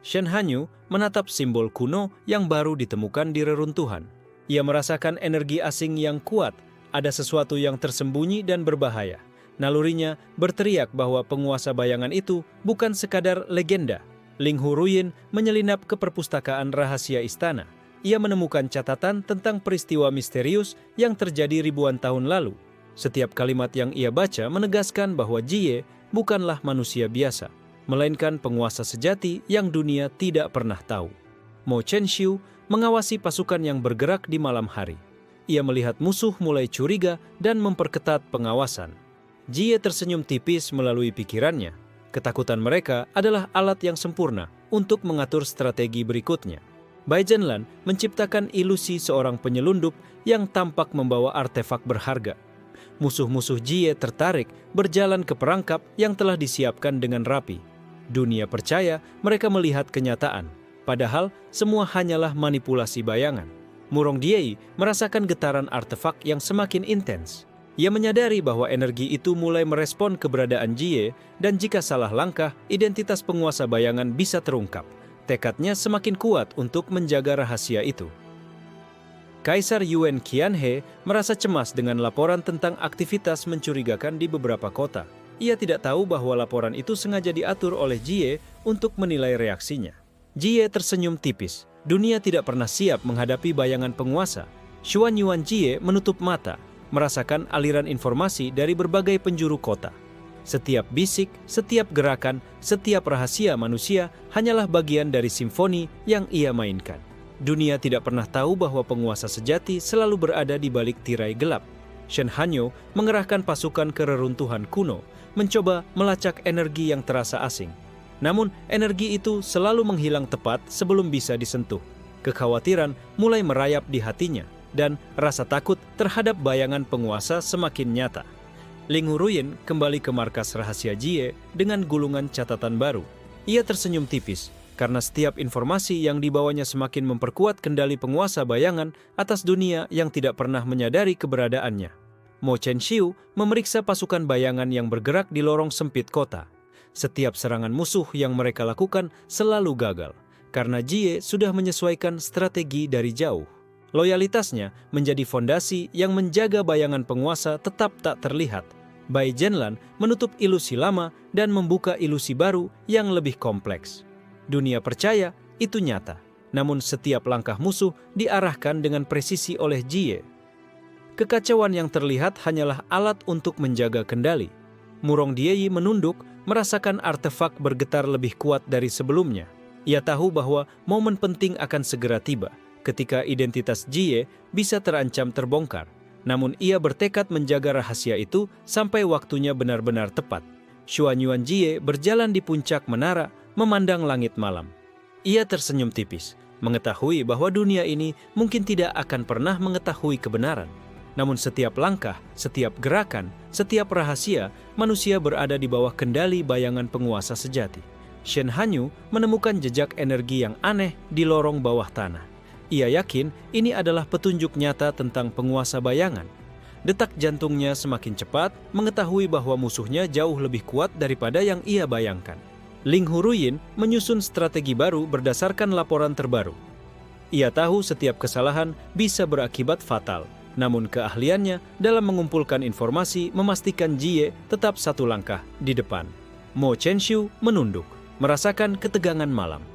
Shen Hanyu menatap simbol kuno yang baru ditemukan di reruntuhan. Ia merasakan energi asing yang kuat, ada sesuatu yang tersembunyi dan berbahaya. Nalurinya berteriak bahwa penguasa bayangan itu bukan sekadar legenda. Ling Huruyin menyelinap ke perpustakaan rahasia istana. Ia menemukan catatan tentang peristiwa misterius yang terjadi ribuan tahun lalu. Setiap kalimat yang ia baca menegaskan bahwa Jie bukanlah manusia biasa, melainkan penguasa sejati yang dunia tidak pernah tahu. Mo Chenshu mengawasi pasukan yang bergerak di malam hari. Ia melihat musuh mulai curiga dan memperketat pengawasan. Jie tersenyum tipis melalui pikirannya. Ketakutan mereka adalah alat yang sempurna untuk mengatur strategi berikutnya. Bai Zhenlan menciptakan ilusi seorang penyelundup yang tampak membawa artefak berharga. Musuh-musuh Jie tertarik berjalan ke perangkap yang telah disiapkan dengan rapi. Dunia percaya mereka melihat kenyataan, padahal semua hanyalah manipulasi bayangan. Murong Diei merasakan getaran artefak yang semakin intens. Ia menyadari bahwa energi itu mulai merespon keberadaan Jie, dan jika salah langkah, identitas penguasa bayangan bisa terungkap. Tekadnya semakin kuat untuk menjaga rahasia itu. Kaisar Yuan Qianhe merasa cemas dengan laporan tentang aktivitas mencurigakan di beberapa kota. Ia tidak tahu bahwa laporan itu sengaja diatur oleh Jie untuk menilai reaksinya. Jie tersenyum tipis. Dunia tidak pernah siap menghadapi bayangan penguasa. Xuan Yuan Jie menutup mata, merasakan aliran informasi dari berbagai penjuru kota. Setiap bisik, setiap gerakan, setiap rahasia manusia hanyalah bagian dari simfoni yang ia mainkan. Dunia tidak pernah tahu bahwa penguasa sejati selalu berada di balik tirai gelap. Shen Hanyu mengerahkan pasukan ke reruntuhan kuno, mencoba melacak energi yang terasa asing. Namun, energi itu selalu menghilang tepat sebelum bisa disentuh. Kekhawatiran mulai merayap di hatinya, dan rasa takut terhadap bayangan penguasa semakin nyata. Ling Huruyin kembali ke markas rahasia Jie dengan gulungan catatan baru. Ia tersenyum tipis, karena setiap informasi yang dibawanya semakin memperkuat kendali penguasa bayangan atas dunia yang tidak pernah menyadari keberadaannya. Mo Chenshu memeriksa pasukan bayangan yang bergerak di lorong sempit kota. Setiap serangan musuh yang mereka lakukan selalu gagal, karena Jie sudah menyesuaikan strategi dari jauh. Loyalitasnya menjadi fondasi yang menjaga bayangan penguasa tetap tak terlihat. Bai Zhenlan menutup ilusi lama dan membuka ilusi baru yang lebih kompleks. Dunia percaya itu nyata, namun setiap langkah musuh diarahkan dengan presisi oleh Jie. Kekacauan yang terlihat hanyalah alat untuk menjaga kendali. Murong Diei menunduk, merasakan artefak bergetar lebih kuat dari sebelumnya. Ia tahu bahwa momen penting akan segera tiba, ketika identitas Jie bisa terancam terbongkar. Namun ia bertekad menjaga rahasia itu sampai waktunya benar-benar tepat. Xuan Yuan Jie berjalan di puncak menara, memandang langit malam. Ia tersenyum tipis, mengetahui bahwa dunia ini mungkin tidak akan pernah mengetahui kebenaran. Namun setiap langkah, setiap gerakan, setiap rahasia, manusia berada di bawah kendali bayangan penguasa sejati. Shen Hanyu menemukan jejak energi yang aneh di lorong bawah tanah. Ia yakin ini adalah petunjuk nyata tentang penguasa bayangan. Detak jantungnya semakin cepat, mengetahui bahwa musuhnya jauh lebih kuat daripada yang ia bayangkan. Ling Huruyin menyusun strategi baru berdasarkan laporan terbaru. Ia tahu setiap kesalahan bisa berakibat fatal, namun keahliannya dalam mengumpulkan informasi memastikan Jie tetap satu langkah di depan. Mo Chenshu menunduk, merasakan ketegangan malam.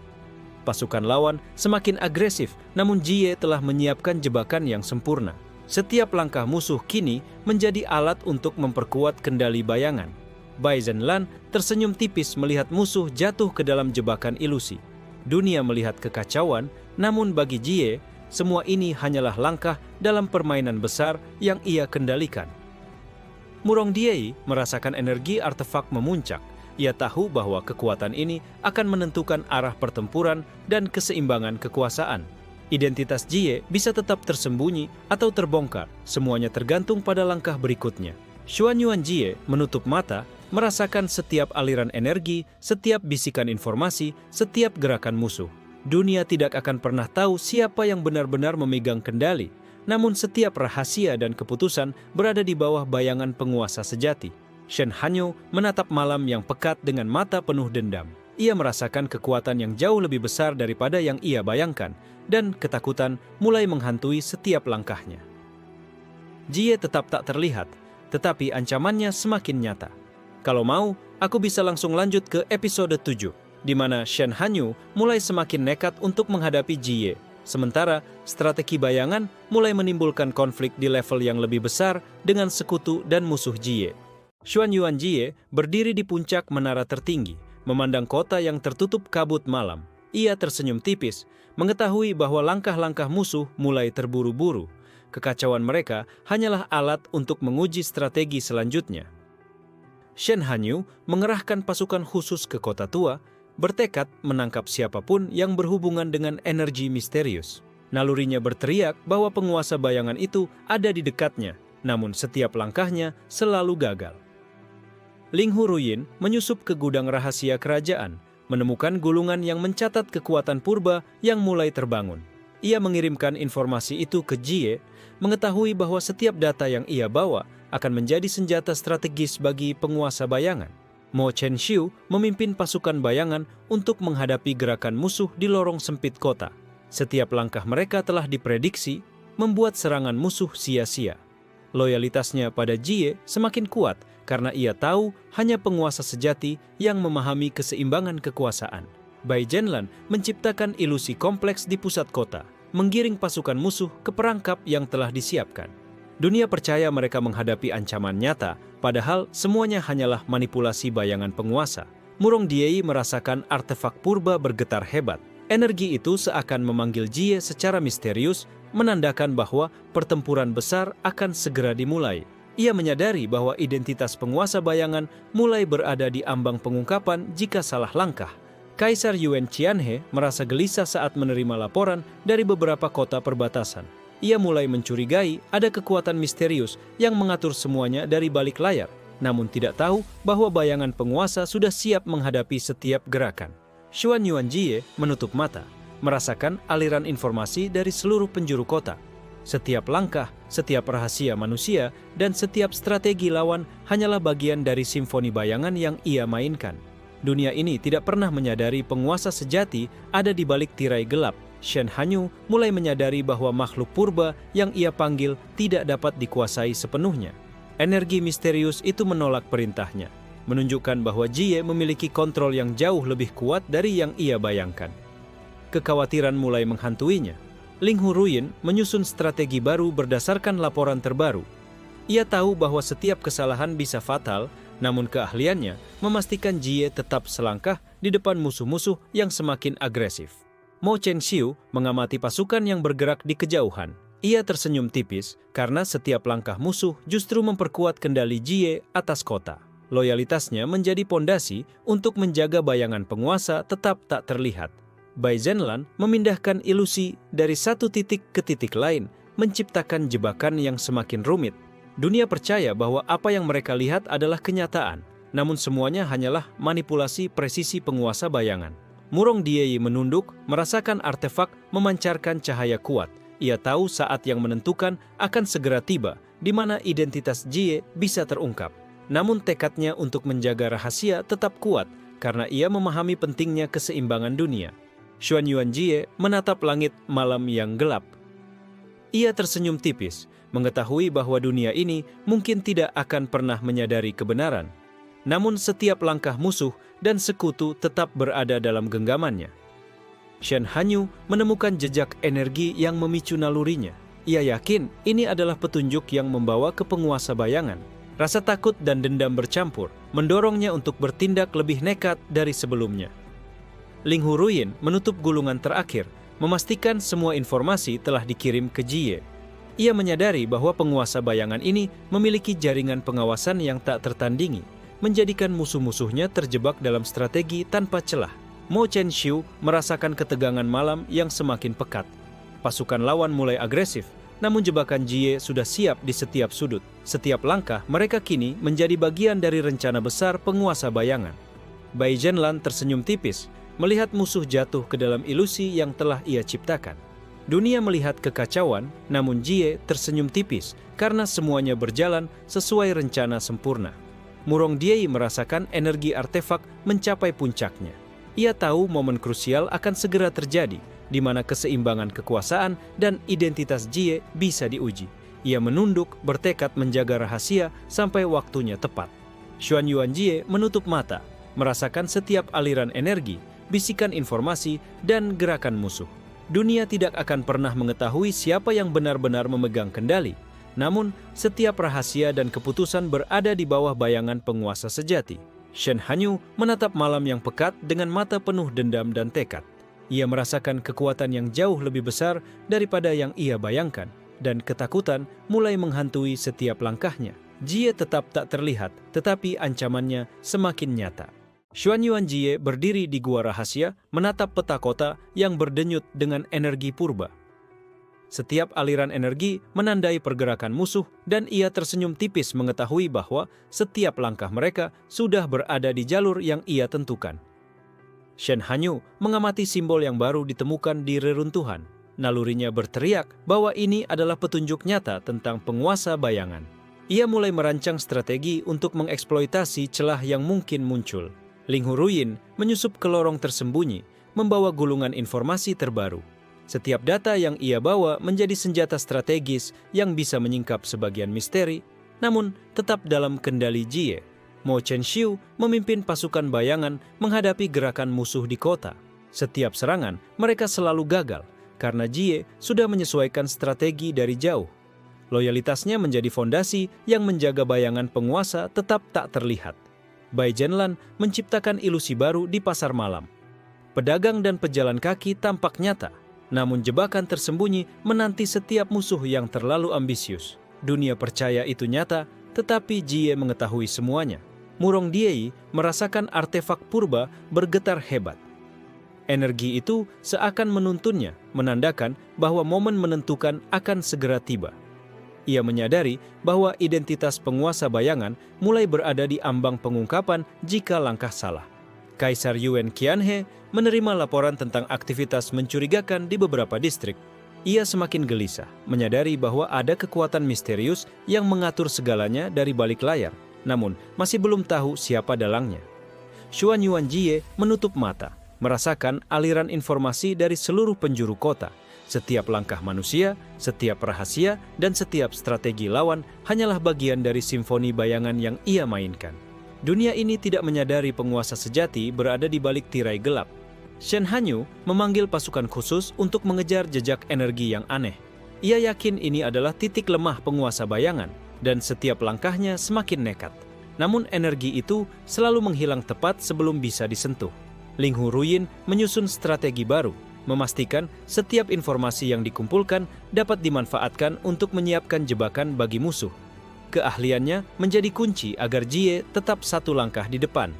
Pasukan lawan semakin agresif, namun Jie telah menyiapkan jebakan yang sempurna. Setiap langkah musuh kini menjadi alat untuk memperkuat kendali bayangan. Bai Zhenlan tersenyum tipis melihat musuh jatuh ke dalam jebakan ilusi. Dunia melihat kekacauan, namun bagi Jie, semua ini hanyalah langkah dalam permainan besar yang ia kendalikan. Murong Diei merasakan energi artefak memuncak. Ia tahu bahwa kekuatan ini akan menentukan arah pertempuran dan keseimbangan kekuasaan. Identitas Jie bisa tetap tersembunyi atau terbongkar, semuanya tergantung pada langkah berikutnya. Xuan Yuan Jie menutup mata, merasakan setiap aliran energi, setiap bisikan informasi, setiap gerakan musuh. Dunia tidak akan pernah tahu siapa yang benar-benar memegang kendali, namun setiap rahasia dan keputusan berada di bawah bayangan penguasa sejati. Shen Hanyu menatap malam yang pekat dengan mata penuh dendam. Ia merasakan kekuatan yang jauh lebih besar daripada yang ia bayangkan, dan ketakutan mulai menghantui setiap langkahnya. Jie tetap tak terlihat, tetapi ancamannya semakin nyata. Kalau mau, aku bisa langsung lanjut ke episode 7, di mana Shen Hanyu mulai semakin nekat untuk menghadapi Jie. Sementara, strategi bayangan mulai menimbulkan konflik di level yang lebih besar dengan sekutu dan musuh Jie. Xuan Yuan Jie berdiri di puncak menara tertinggi, memandang kota yang tertutup kabut malam. Ia tersenyum tipis, mengetahui bahwa langkah-langkah musuh mulai terburu-buru. Kekacauan mereka hanyalah alat untuk menguji strategi selanjutnya. Shen Hanyu mengerahkan pasukan khusus ke kota tua, bertekad menangkap siapapun yang berhubungan dengan energi misterius. Nalurinya berteriak bahwa penguasa bayangan itu ada di dekatnya, namun setiap langkahnya selalu gagal. Ling Huruyin menyusup ke gudang rahasia kerajaan, menemukan gulungan yang mencatat kekuatan purba yang mulai terbangun. Ia mengirimkan informasi itu ke Jie, mengetahui bahwa setiap data yang ia bawa akan menjadi senjata strategis bagi penguasa bayangan. Mo Chenshu memimpin pasukan bayangan untuk menghadapi gerakan musuh di lorong sempit kota. Setiap langkah mereka telah diprediksi, membuat serangan musuh sia-sia. Loyalitasnya pada Jie semakin kuat karena ia tahu hanya penguasa sejati yang memahami keseimbangan kekuasaan. Bai Zhenlan menciptakan ilusi kompleks di pusat kota, menggiring pasukan musuh ke perangkap yang telah disiapkan. Dunia percaya mereka menghadapi ancaman nyata, padahal semuanya hanyalah manipulasi bayangan penguasa. Murong Diei merasakan artefak purba bergetar hebat. Energi itu seakan memanggil Jie secara misterius, menandakan bahwa pertempuran besar akan segera dimulai. Ia menyadari bahwa identitas penguasa bayangan mulai berada di ambang pengungkapan jika salah langkah. Kaisar Yuan Qianhe merasa gelisah saat menerima laporan dari beberapa kota perbatasan. Ia mulai mencurigai ada kekuatan misterius yang mengatur semuanya dari balik layar, namun tidak tahu bahwa bayangan penguasa sudah siap menghadapi setiap gerakan. Xuan Yuan Jie menutup mata, merasakan aliran informasi dari seluruh penjuru kota. Setiap langkah, setiap rahasia manusia, dan setiap strategi lawan hanyalah bagian dari simfoni bayangan yang ia mainkan. Dunia ini tidak pernah menyadari penguasa sejati ada di balik tirai gelap. Shen Hanyu mulai menyadari bahwa makhluk purba yang ia panggil tidak dapat dikuasai sepenuhnya. Energi misterius itu menolak perintahnya, menunjukkan bahwa Jie memiliki kontrol yang jauh lebih kuat dari yang ia bayangkan. Kekhawatiran mulai menghantuinya. Ling Huruyin menyusun strategi baru berdasarkan laporan terbaru. Ia tahu bahwa setiap kesalahan bisa fatal, namun keahliannya memastikan Jie tetap selangkah di depan musuh-musuh yang semakin agresif. Mo Chenshu mengamati pasukan yang bergerak di kejauhan. Ia tersenyum tipis karena setiap langkah musuh justru memperkuat kendali Jie atas kota. Loyalitasnya menjadi pondasi untuk menjaga bayangan penguasa tetap tak terlihat. Bai Zhenlan memindahkan ilusi dari satu titik ke titik lain, menciptakan jebakan yang semakin rumit. Dunia percaya bahwa apa yang mereka lihat adalah kenyataan, namun semuanya hanyalah manipulasi presisi penguasa bayangan. Murong Diei menunduk, merasakan artefak memancarkan cahaya kuat. Ia tahu saat yang menentukan akan segera tiba, di mana identitas Jie bisa terungkap. Namun tekadnya untuk menjaga rahasia tetap kuat, karena ia memahami pentingnya keseimbangan dunia. Xuan Yuan Jie menatap langit malam yang gelap. Ia tersenyum tipis, mengetahui bahwa dunia ini mungkin tidak akan pernah menyadari kebenaran. Namun setiap langkah musuh dan sekutu tetap berada dalam genggamannya. Shen Hanyu menemukan jejak energi yang memicu nalurinya. Ia yakin ini adalah petunjuk yang membawa ke penguasa bayangan. Rasa takut dan dendam bercampur, mendorongnya untuk bertindak lebih nekat dari sebelumnya. Ling Huruyin menutup gulungan terakhir, memastikan semua informasi telah dikirim ke Jie. Ia menyadari bahwa penguasa bayangan ini memiliki jaringan pengawasan yang tak tertandingi, menjadikan musuh-musuhnya terjebak dalam strategi tanpa celah. Mo Chenshu merasakan ketegangan malam yang semakin pekat. Pasukan lawan mulai agresif, namun jebakan Jie sudah siap di setiap sudut. Setiap langkah mereka kini menjadi bagian dari rencana besar penguasa bayangan. Bai Zhenlan tersenyum tipis, melihat musuh jatuh ke dalam ilusi yang telah ia ciptakan. Dunia melihat kekacauan, namun Jie tersenyum tipis karena semuanya berjalan sesuai rencana sempurna. Murong Diei merasakan energi artefak mencapai puncaknya. Ia tahu momen krusial akan segera terjadi, di mana keseimbangan kekuasaan dan identitas Jie bisa diuji. Ia menunduk, bertekad menjaga rahasia sampai waktunya tepat. Xuan Yuan Jie menutup mata, merasakan setiap aliran energi, bisikan informasi, dan gerakan musuh. Dunia tidak akan pernah mengetahui siapa yang benar-benar memegang kendali. Namun, setiap rahasia dan keputusan berada di bawah bayangan penguasa sejati. Shen Hanyu menatap malam yang pekat dengan mata penuh dendam dan tekad. Ia merasakan kekuatan yang jauh lebih besar daripada yang ia bayangkan, dan ketakutan mulai menghantui setiap langkahnya. Jie tetap tak terlihat, tetapi ancamannya semakin nyata. Xuan Yuan Jie berdiri di gua rahasia, menatap peta kota yang berdenyut dengan energi purba. Setiap aliran energi menandai pergerakan musuh, dan ia tersenyum tipis mengetahui bahwa setiap langkah mereka sudah berada di jalur yang ia tentukan. Shen Hanyu mengamati simbol yang baru ditemukan di reruntuhan. Nalurinya berteriak bahwa ini adalah petunjuk nyata tentang penguasa bayangan. Ia mulai merancang strategi untuk mengeksploitasi celah yang mungkin muncul. Ling Huruyin menyusup ke lorong tersembunyi, membawa gulungan informasi terbaru. Setiap data yang ia bawa menjadi senjata strategis yang bisa menyingkap sebagian misteri, namun tetap dalam kendali Jie. Mo Chenxiu memimpin pasukan bayangan menghadapi gerakan musuh di kota. Setiap serangan mereka selalu gagal, karena Jie sudah menyesuaikan strategi dari jauh. Loyalitasnya menjadi fondasi yang menjaga bayangan penguasa tetap tak terlihat. Bai Zhenlan menciptakan ilusi baru di pasar malam. Pedagang dan pejalan kaki tampak nyata, namun jebakan tersembunyi menanti setiap musuh yang terlalu ambisius. Dunia percaya itu nyata, tetapi Jie mengetahui semuanya. Murong Diei merasakan artefak purba bergetar hebat. Energi itu seakan menuntunnya, menandakan bahwa momen menentukan akan segera tiba. Ia menyadari bahwa identitas penguasa bayangan mulai berada di ambang pengungkapan jika langkah salah. Kaisar Yuan Qianhe menerima laporan tentang aktivitas mencurigakan di beberapa distrik. Ia semakin gelisah, menyadari bahwa ada kekuatan misterius yang mengatur segalanya dari balik layar, namun masih belum tahu siapa dalangnya. Xuan Yuan Jie menutup mata, merasakan aliran informasi dari seluruh penjuru kota. Setiap langkah manusia, setiap rahasia, dan setiap strategi lawan hanyalah bagian dari simfoni bayangan yang ia mainkan. Dunia ini tidak menyadari penguasa sejati berada di balik tirai gelap. Shen Hanyu memanggil pasukan khusus untuk mengejar jejak energi yang aneh. Ia yakin ini adalah titik lemah penguasa bayangan, dan setiap langkahnya semakin nekat. Namun energi itu selalu menghilang tepat sebelum bisa disentuh. Ling Huruyin menyusun strategi baru, memastikan setiap informasi yang dikumpulkan dapat dimanfaatkan untuk menyiapkan jebakan bagi musuh. Keahliannya menjadi kunci agar Jie tetap satu langkah di depan.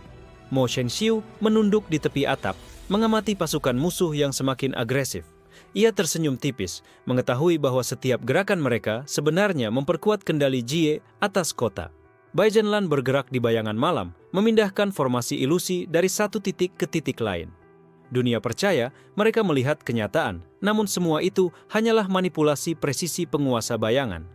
Mo Chenxiu menunduk di tepi atap, mengamati pasukan musuh yang semakin agresif. Ia tersenyum tipis, mengetahui bahwa setiap gerakan mereka sebenarnya memperkuat kendali Jie atas kota. Bai Zhenlan bergerak di bayangan malam, memindahkan formasi ilusi dari satu titik ke titik lain. Dunia percaya mereka melihat kenyataan, namun semua itu hanyalah manipulasi presisi penguasa bayangan.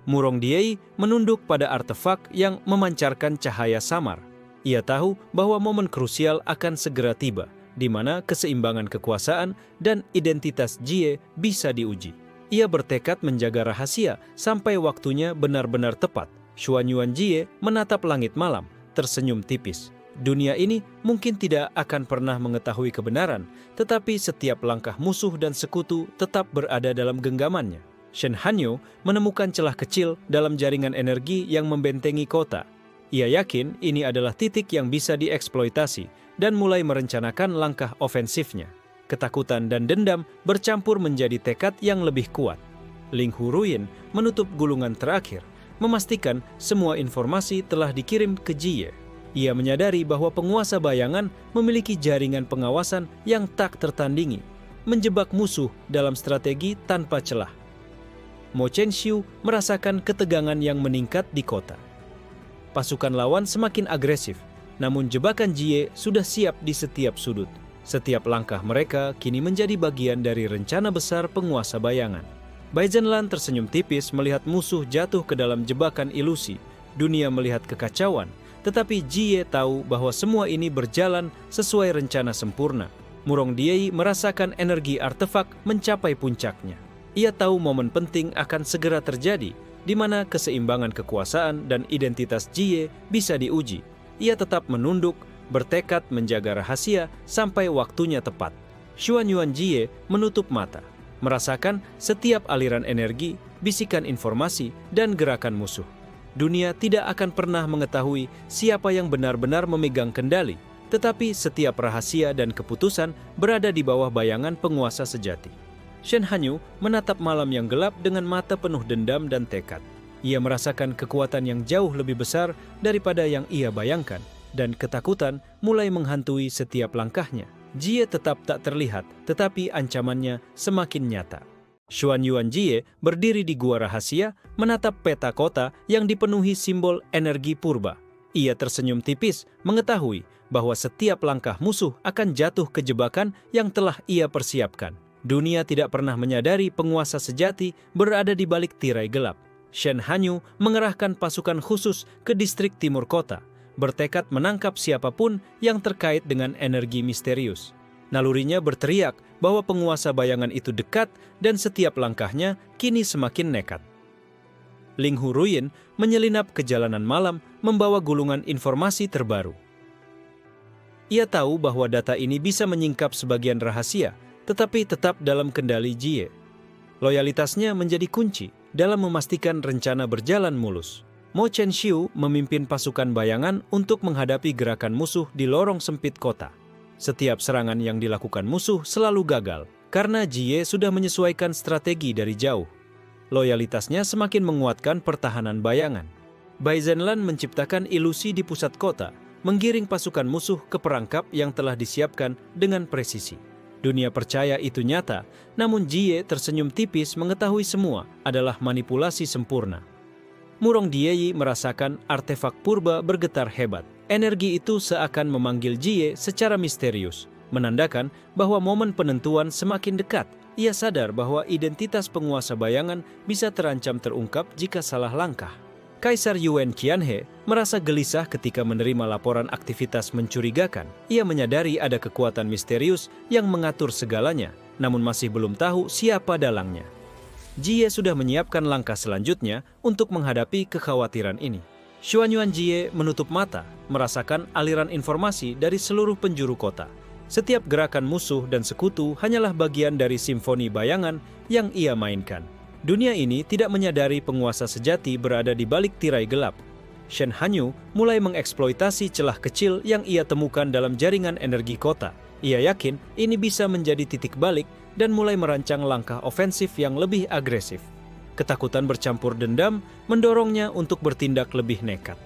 Murong Diei menunduk pada artefak yang memancarkan cahaya samar. Ia tahu bahwa momen krusial akan segera tiba, di mana keseimbangan kekuasaan dan identitas Jie bisa diuji. Ia bertekad menjaga rahasia sampai waktunya benar-benar tepat. Xuan Yuan Jie menatap langit malam, tersenyum tipis. Dunia ini mungkin tidak akan pernah mengetahui kebenaran, tetapi setiap langkah musuh dan sekutu tetap berada dalam genggamannya. Shen Hanyu menemukan celah kecil dalam jaringan energi yang membentengi kota. Ia yakin ini adalah titik yang bisa dieksploitasi dan mulai merencanakan langkah ofensifnya. Ketakutan dan dendam bercampur menjadi tekad yang lebih kuat. Ling Huruyin menutup gulungan terakhir, memastikan semua informasi telah dikirim ke Jie. Ia menyadari bahwa penguasa bayangan memiliki jaringan pengawasan yang tak tertandingi, menjebak musuh dalam strategi tanpa celah. Mo Chenxiu merasakan ketegangan yang meningkat di kota. Pasukan lawan semakin agresif, namun jebakan Jie sudah siap di setiap sudut. Setiap langkah mereka kini menjadi bagian dari rencana besar penguasa bayangan. Bai Zhenlan tersenyum tipis melihat musuh jatuh ke dalam jebakan ilusi. Dunia melihat kekacauan, tetapi Jie tahu bahwa semua ini berjalan sesuai rencana sempurna. Murong Diei merasakan energi artefak mencapai puncaknya. Ia tahu momen penting akan segera terjadi, di mana keseimbangan kekuasaan dan identitas Jie bisa diuji. Ia tetap menunduk, bertekad menjaga rahasia sampai waktunya tepat. Xuan Yuan Jie menutup mata, merasakan setiap aliran energi, bisikan informasi, dan gerakan musuh. Dunia tidak akan pernah mengetahui siapa yang benar-benar memegang kendali, tetapi setiap rahasia dan keputusan berada di bawah bayangan penguasa sejati. Shen Hanyu menatap malam yang gelap dengan mata penuh dendam dan tekad. Ia merasakan kekuatan yang jauh lebih besar daripada yang ia bayangkan, dan ketakutan mulai menghantui setiap langkahnya. Jie tetap tak terlihat, tetapi ancamannya semakin nyata. Xuan Yuan Jie berdiri di gua rahasia, menatap peta kota yang dipenuhi simbol energi purba. Ia tersenyum tipis, mengetahui bahwa setiap langkah musuh akan jatuh ke jebakan yang telah ia persiapkan. Dunia tidak pernah menyadari penguasa sejati berada di balik tirai gelap. Shen Hanyu mengerahkan pasukan khusus ke distrik timur kota, bertekad menangkap siapapun yang terkait dengan energi misterius. Nalurinya berteriak bahwa penguasa bayangan itu dekat dan setiap langkahnya kini semakin nekat. Ling Huruyin menyelinap ke jalanan malam membawa gulungan informasi terbaru. Ia tahu bahwa data ini bisa menyingkap sebagian rahasia, tetapi tetap dalam kendali Jie. Loyalitasnya menjadi kunci dalam memastikan rencana berjalan mulus. Mo Chenshu memimpin pasukan bayangan untuk menghadapi gerakan musuh di lorong sempit kota. Setiap serangan yang dilakukan musuh selalu gagal, karena Jie sudah menyesuaikan strategi dari jauh. Loyalitasnya semakin menguatkan pertahanan bayangan. Bai Zhenlan menciptakan ilusi di pusat kota, menggiring pasukan musuh ke perangkap yang telah disiapkan dengan presisi. Dunia percaya itu nyata, namun Jie tersenyum tipis mengetahui semua adalah manipulasi sempurna. Murong Diei merasakan artefak purba bergetar hebat. Energi itu seakan memanggil Jie secara misterius, menandakan bahwa momen penentuan semakin dekat. Ia sadar bahwa identitas penguasa bayangan bisa terancam terungkap jika salah langkah. Kaisar Yuan Qianhe merasa gelisah ketika menerima laporan aktivitas mencurigakan. Ia menyadari ada kekuatan misterius yang mengatur segalanya, namun masih belum tahu siapa dalangnya. Jie sudah menyiapkan langkah selanjutnya untuk menghadapi kekhawatiran ini. Xuan Yuan Jie menutup mata, merasakan aliran informasi dari seluruh penjuru kota. Setiap gerakan musuh dan sekutu hanyalah bagian dari simfoni bayangan yang ia mainkan. Dunia ini tidak menyadari penguasa sejati berada di balik tirai gelap. Shen Hanyu mulai mengeksploitasi celah kecil yang ia temukan dalam jaringan energi kota. Ia yakin ini bisa menjadi titik balik dan mulai merancang langkah ofensif yang lebih agresif. Ketakutan bercampur dendam mendorongnya untuk bertindak lebih nekat.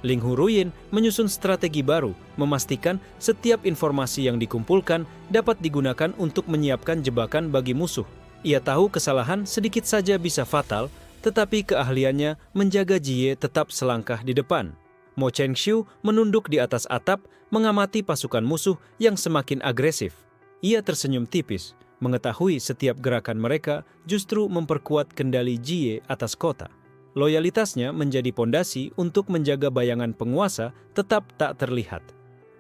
Ling Huruyin menyusun strategi baru, memastikan setiap informasi yang dikumpulkan dapat digunakan untuk menyiapkan jebakan bagi musuh. Ia tahu kesalahan sedikit saja bisa fatal, tetapi keahliannya menjaga Jie tetap selangkah di depan. Mo Chenshu menunduk di atas atap, mengamati pasukan musuh yang semakin agresif. Ia tersenyum tipis, mengetahui setiap gerakan mereka justru memperkuat kendali Jie atas kota. Loyalitasnya menjadi pondasi untuk menjaga bayangan penguasa tetap tak terlihat.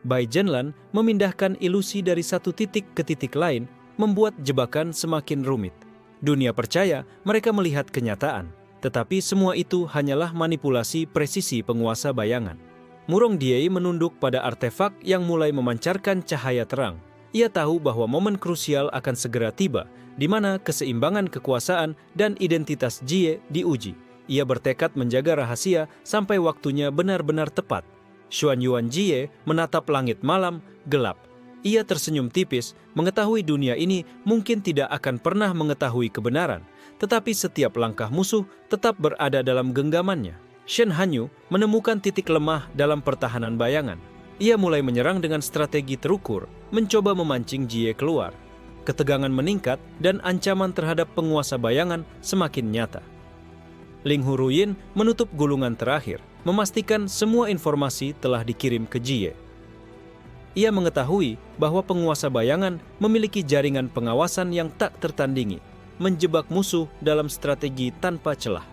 Bai Zhenlan memindahkan ilusi dari satu titik ke titik lain, membuat jebakan semakin rumit. Dunia percaya mereka melihat kenyataan, tetapi semua itu hanyalah manipulasi presisi penguasa bayangan. Murong Diei menunduk pada artefak yang mulai memancarkan cahaya terang. Ia tahu bahwa momen krusial akan segera tiba, di mana keseimbangan kekuasaan dan identitas Jie diuji. Ia bertekad menjaga rahasia sampai waktunya benar-benar tepat. Xuan Yuan Jie menatap langit malam gelap. Ia tersenyum tipis, mengetahui dunia ini mungkin tidak akan pernah mengetahui kebenaran, tetapi setiap langkah musuh tetap berada dalam genggamannya. Shen Hanyu menemukan titik lemah dalam pertahanan bayangan. Ia mulai menyerang dengan strategi terukur, mencoba memancing Jie keluar. Ketegangan meningkat dan ancaman terhadap penguasa bayangan semakin nyata. Ling Huruyin menutup gulungan terakhir, memastikan semua informasi telah dikirim ke Jie. Ia mengetahui bahwa penguasa bayangan memiliki jaringan pengawasan yang tak tertandingi, menjebak musuh dalam strategi tanpa celah.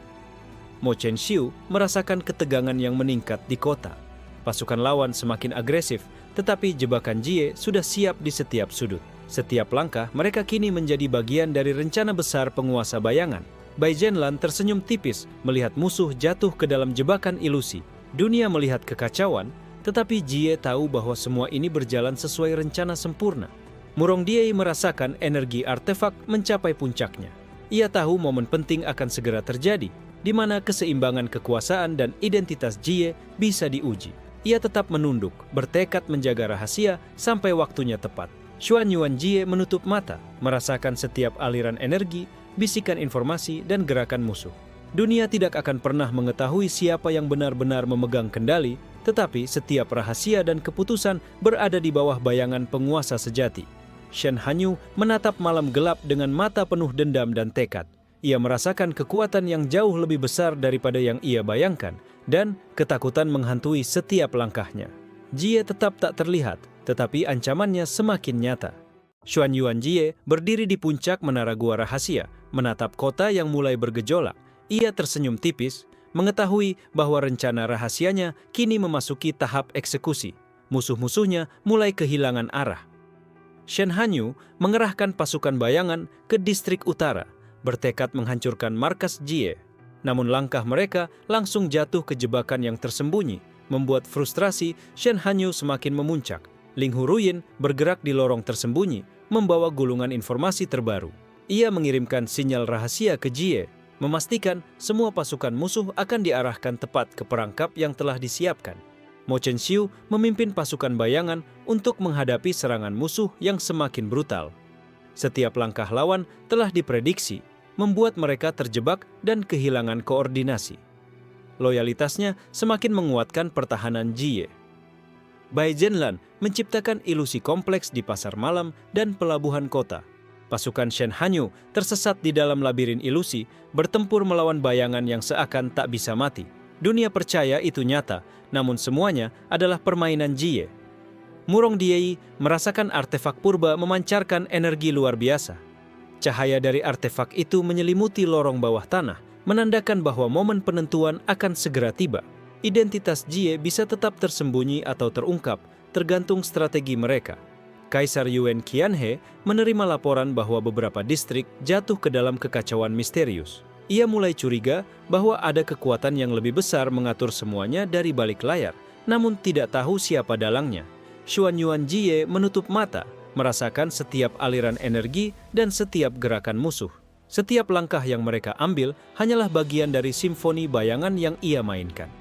Mo Chen-xiu merasakan ketegangan yang meningkat di kota. Pasukan lawan semakin agresif, tetapi jebakan Jie sudah siap di setiap sudut. Setiap langkah mereka kini menjadi bagian dari rencana besar penguasa bayangan. Bai Zhenlan tersenyum tipis melihat musuh jatuh ke dalam jebakan ilusi. Dunia melihat kekacauan, tetapi Jie tahu bahwa semua ini berjalan sesuai rencana sempurna. Murong Diei merasakan energi artefak mencapai puncaknya. Ia tahu momen penting akan segera terjadi, di mana keseimbangan kekuasaan dan identitas Jie bisa diuji. Ia tetap menunduk, bertekad menjaga rahasia sampai waktunya tepat. Xuan Yuan Jie menutup mata, merasakan setiap aliran energi, bisikan informasi, dan gerakan musuh. Dunia tidak akan pernah mengetahui siapa yang benar-benar memegang kendali, tetapi setiap rahasia dan keputusan berada di bawah bayangan penguasa sejati. Shen Hanyu menatap malam gelap dengan mata penuh dendam dan tekad. Ia merasakan kekuatan yang jauh lebih besar daripada yang ia bayangkan, dan ketakutan menghantui setiap langkahnya. Jie tetap tak terlihat, tetapi ancamannya semakin nyata. Xuan Yuan Jie berdiri di puncak menara gua rahasia, menatap kota yang mulai bergejolak. Ia tersenyum tipis, mengetahui bahwa rencana rahasianya kini memasuki tahap eksekusi. Musuh-musuhnya mulai kehilangan arah. Shen Hanyu mengerahkan pasukan bayangan ke distrik utara, bertekad menghancurkan markas Jie. Namun langkah mereka langsung jatuh ke jebakan yang tersembunyi, membuat frustrasi Shen Hanyu semakin memuncak. Ling Huruyin bergerak di lorong tersembunyi, membawa gulungan informasi terbaru. Ia mengirimkan sinyal rahasia ke Jie, memastikan semua pasukan musuh akan diarahkan tepat ke perangkap yang telah disiapkan. Mo Chen-xiu memimpin pasukan bayangan untuk menghadapi serangan musuh yang semakin brutal. Setiap langkah lawan telah diprediksi, membuat mereka terjebak dan kehilangan koordinasi. Loyalitasnya semakin menguatkan pertahanan Jie. Bai Zhenlan menciptakan ilusi kompleks di pasar malam dan pelabuhan kota. Pasukan Shen Hanyu tersesat di dalam labirin ilusi, bertempur melawan bayangan yang seakan tak bisa mati. Dunia percaya itu nyata, namun semuanya adalah permainan Jie. Murong Diei merasakan artefak purba memancarkan energi luar biasa. Cahaya dari artefak itu menyelimuti lorong bawah tanah, menandakan bahwa momen penentuan akan segera tiba. Identitas Jie bisa tetap tersembunyi atau terungkap, tergantung strategi mereka. Kaisar Yuan Qianhe menerima laporan bahwa beberapa distrik jatuh ke dalam kekacauan misterius. Ia mulai curiga bahwa ada kekuatan yang lebih besar mengatur semuanya dari balik layar, namun tidak tahu siapa dalangnya. Xuan Yuan Jie menutup mata, merasakan setiap aliran energi dan setiap gerakan musuh. Setiap langkah yang mereka ambil hanyalah bagian dari simfoni bayangan yang ia mainkan.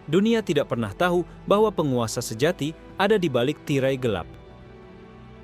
Dunia tidak pernah tahu bahwa penguasa sejati ada di balik tirai gelap.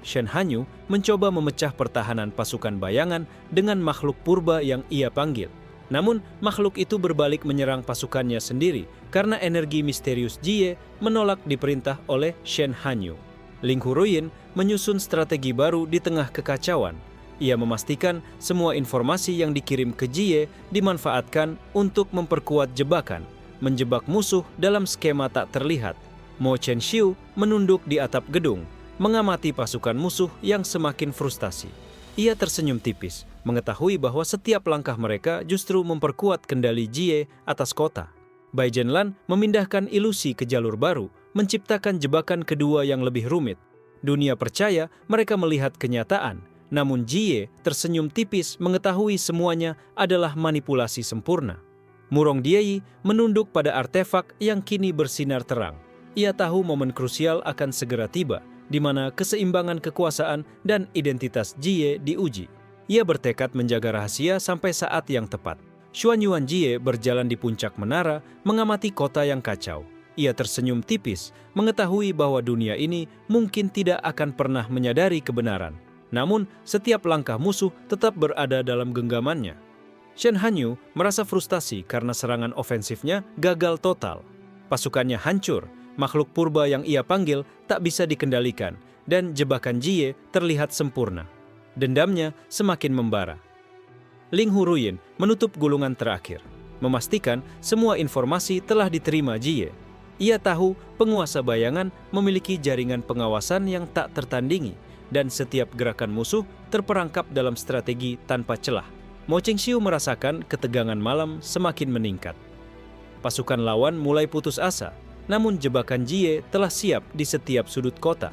Shen Hanyu mencoba memecah pertahanan pasukan bayangan dengan makhluk purba yang ia panggil. Namun, makhluk itu berbalik menyerang pasukannya sendiri karena energi misterius Jie menolak diperintah oleh Shen Hanyu. Ling Huruyin menyusun strategi baru di tengah kekacauan. Ia memastikan semua informasi yang dikirim ke Jie dimanfaatkan untuk memperkuat jebakan, menjebak musuh dalam skema tak terlihat. Mo Chen-xiu menunduk di atap gedung, mengamati pasukan musuh yang semakin frustasi. Ia tersenyum tipis, mengetahui bahwa setiap langkah mereka justru memperkuat kendali Jie atas kota. Bai Zhenlan memindahkan ilusi ke jalur baru, menciptakan jebakan kedua yang lebih rumit. Dunia percaya mereka melihat kenyataan, namun Jie tersenyum tipis mengetahui semuanya adalah manipulasi sempurna. Murong Diei menunduk pada artefak yang kini bersinar terang. Ia tahu momen krusial akan segera tiba, di mana keseimbangan kekuasaan dan identitas Jie diuji. Ia bertekad menjaga rahasia sampai saat yang tepat. Xuan Yuan Jie berjalan di puncak menara, mengamati kota yang kacau. Ia tersenyum tipis, mengetahui bahwa dunia ini mungkin tidak akan pernah menyadari kebenaran. Namun, setiap langkah musuh tetap berada dalam genggamannya. Shen Hanyu merasa frustasi karena serangan ofensifnya gagal total. Pasukannya hancur, makhluk purba yang ia panggil tak bisa dikendalikan, dan jebakan Jie terlihat sempurna. Dendamnya semakin membara. Ling Huruyin menutup gulungan terakhir, memastikan semua informasi telah diterima Jie. Ia tahu penguasa bayangan memiliki jaringan pengawasan yang tak tertandingi dan setiap gerakan musuh terperangkap dalam strategi tanpa celah. Mo Chengxiu merasakan ketegangan malam semakin meningkat. Pasukan lawan mulai putus asa, namun jebakan Jie telah siap di setiap sudut kota.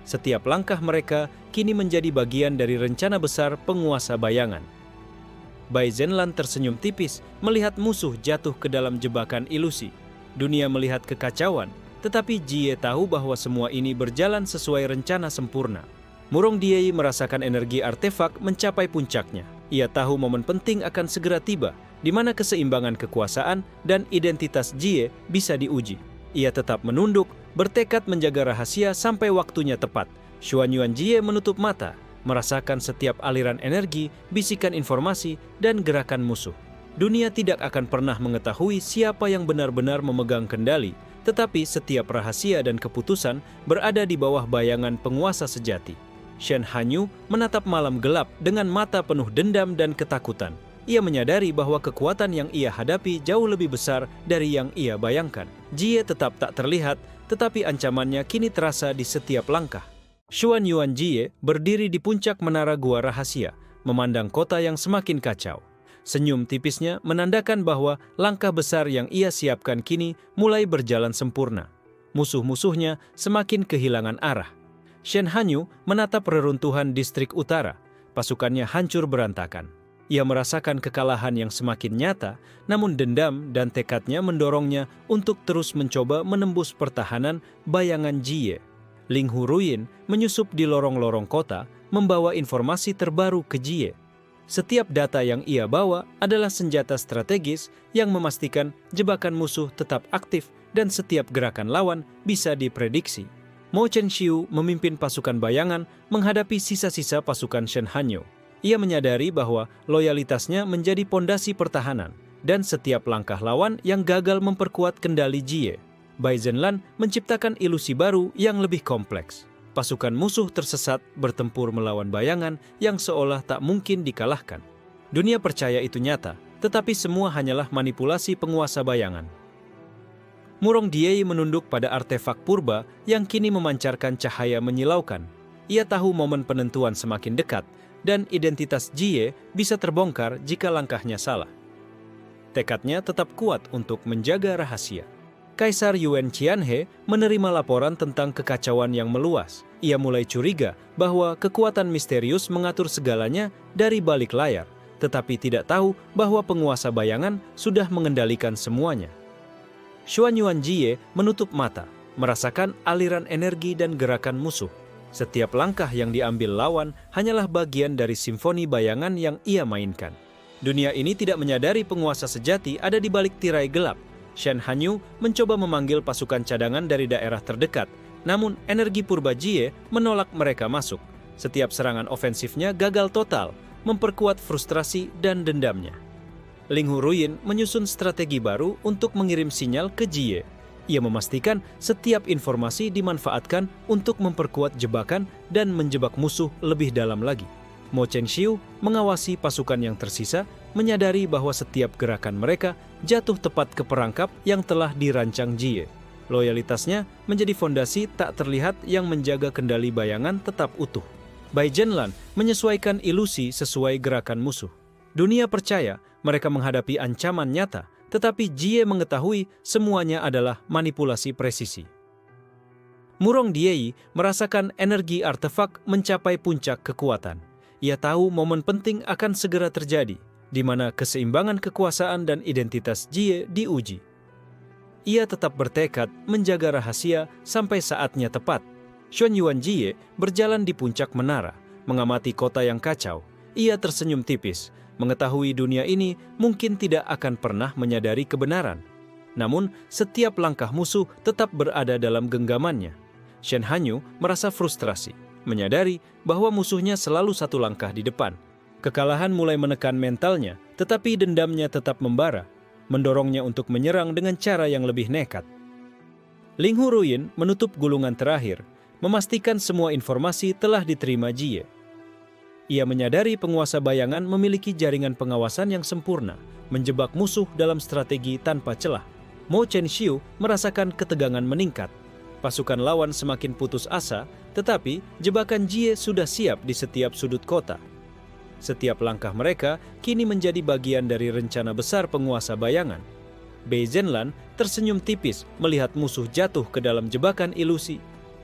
Setiap langkah mereka kini menjadi bagian dari rencana besar penguasa bayangan. Bai Zhenlan tersenyum tipis melihat musuh jatuh ke dalam jebakan ilusi. Dunia melihat kekacauan, tetapi Jie tahu bahwa semua ini berjalan sesuai rencana sempurna. Murong Diei merasakan energi artefak mencapai puncaknya. Ia tahu momen penting akan segera tiba, di mana keseimbangan kekuasaan dan identitas Jie bisa diuji. Ia tetap menunduk, bertekad menjaga rahasia sampai waktunya tepat. Xuan Yuan Jie menutup mata, merasakan setiap aliran energi, bisikan informasi, dan gerakan musuh. Dunia tidak akan pernah mengetahui siapa yang benar-benar memegang kendali, tetapi setiap rahasia dan keputusan berada di bawah bayangan penguasa sejati. Shen Hanyu menatap malam gelap dengan mata penuh dendam dan ketakutan. Ia menyadari bahwa kekuatan yang ia hadapi jauh lebih besar dari yang ia bayangkan. Jie tetap tak terlihat, tetapi ancamannya kini terasa di setiap langkah. Xuan Yuan Jie berdiri di puncak menara gua rahasia, memandang kota yang semakin kacau. Senyum tipisnya menandakan bahwa langkah besar yang ia siapkan kini mulai berjalan sempurna. Musuh-musuhnya semakin kehilangan arah. Shen Hanyu menatap reruntuhan distrik utara. Pasukannya hancur berantakan. Ia merasakan kekalahan yang semakin nyata, namun dendam dan tekadnya mendorongnya untuk terus mencoba menembus pertahanan bayangan Jie. Ling Huruyin menyusup di lorong-lorong kota, membawa informasi terbaru ke Jie. Setiap data yang ia bawa adalah senjata strategis yang memastikan jebakan musuh tetap aktif dan setiap gerakan lawan bisa diprediksi. Mo Chengxiu memimpin pasukan bayangan menghadapi sisa-sisa pasukan Shen Hanyu. Ia menyadari bahwa loyalitasnya menjadi pondasi pertahanan dan setiap langkah lawan yang gagal memperkuat kendali Jie. Bai Zhenlan menciptakan ilusi baru yang lebih kompleks. Pasukan musuh tersesat bertempur melawan bayangan yang seolah tak mungkin dikalahkan. Dunia percaya itu nyata, tetapi semua hanyalah manipulasi penguasa bayangan. Murong Diei menunduk pada artefak purba yang kini memancarkan cahaya menyilaukan. Ia tahu momen penentuan semakin dekat, dan identitas Jie bisa terbongkar jika langkahnya salah. Tekadnya tetap kuat untuk menjaga rahasia. Kaisar Yuan Qianhe menerima laporan tentang kekacauan yang meluas. Ia mulai curiga bahwa kekuatan misterius mengatur segalanya dari balik layar, tetapi tidak tahu bahwa penguasa bayangan sudah mengendalikan semuanya. Xuan Yuan Jie menutup mata, merasakan aliran energi dan gerakan musuh. Setiap langkah yang diambil lawan hanyalah bagian dari simfoni bayangan yang ia mainkan. Dunia ini tidak menyadari penguasa sejati ada di balik tirai gelap. Shen Hanyu mencoba memanggil pasukan cadangan dari daerah terdekat, namun energi purba Jie menolak mereka masuk. Setiap serangan ofensifnya gagal total, memperkuat frustrasi dan dendamnya. Ling Huruyin menyusun strategi baru untuk mengirim sinyal ke Jie. Ia memastikan setiap informasi dimanfaatkan untuk memperkuat jebakan dan menjebak musuh lebih dalam lagi. Mo Chengxiu mengawasi pasukan yang tersisa, menyadari bahwa setiap gerakan mereka jatuh tepat ke perangkap yang telah dirancang Jie. Loyalitasnya menjadi fondasi tak terlihat yang menjaga kendali bayangan tetap utuh. Bai Zhenlan menyesuaikan ilusi sesuai gerakan musuh. Dunia percaya mereka menghadapi ancaman nyata, tetapi Jie mengetahui semuanya adalah manipulasi presisi. Murong Diei merasakan energi artefak mencapai puncak kekuatan. Ia tahu momen penting akan segera terjadi, di mana keseimbangan kekuasaan dan identitas Jie diuji. Ia tetap bertekad menjaga rahasia sampai saatnya tepat. Xuan Yuan Jie berjalan di puncak menara, mengamati kota yang kacau. Ia tersenyum tipis, mengetahui dunia ini mungkin tidak akan pernah menyadari kebenaran. Namun, setiap langkah musuh tetap berada dalam genggamannya. Shen Hanyu merasa frustrasi, menyadari bahwa musuhnya selalu satu langkah di depan. Kekalahan mulai menekan mentalnya, tetapi dendamnya tetap membara, mendorongnya untuk menyerang dengan cara yang lebih nekat. Ling Huruyin menutup gulungan terakhir, memastikan semua informasi telah diterima Jie. Ia menyadari penguasa bayangan memiliki jaringan pengawasan yang sempurna, menjebak musuh dalam strategi tanpa celah. Mo Chenxiu merasakan ketegangan meningkat. Pasukan lawan semakin putus asa, tetapi jebakan Jie sudah siap di setiap sudut kota. Setiap langkah mereka kini menjadi bagian dari rencana besar penguasa bayangan. Bei Zhenlan tersenyum tipis melihat musuh jatuh ke dalam jebakan ilusi.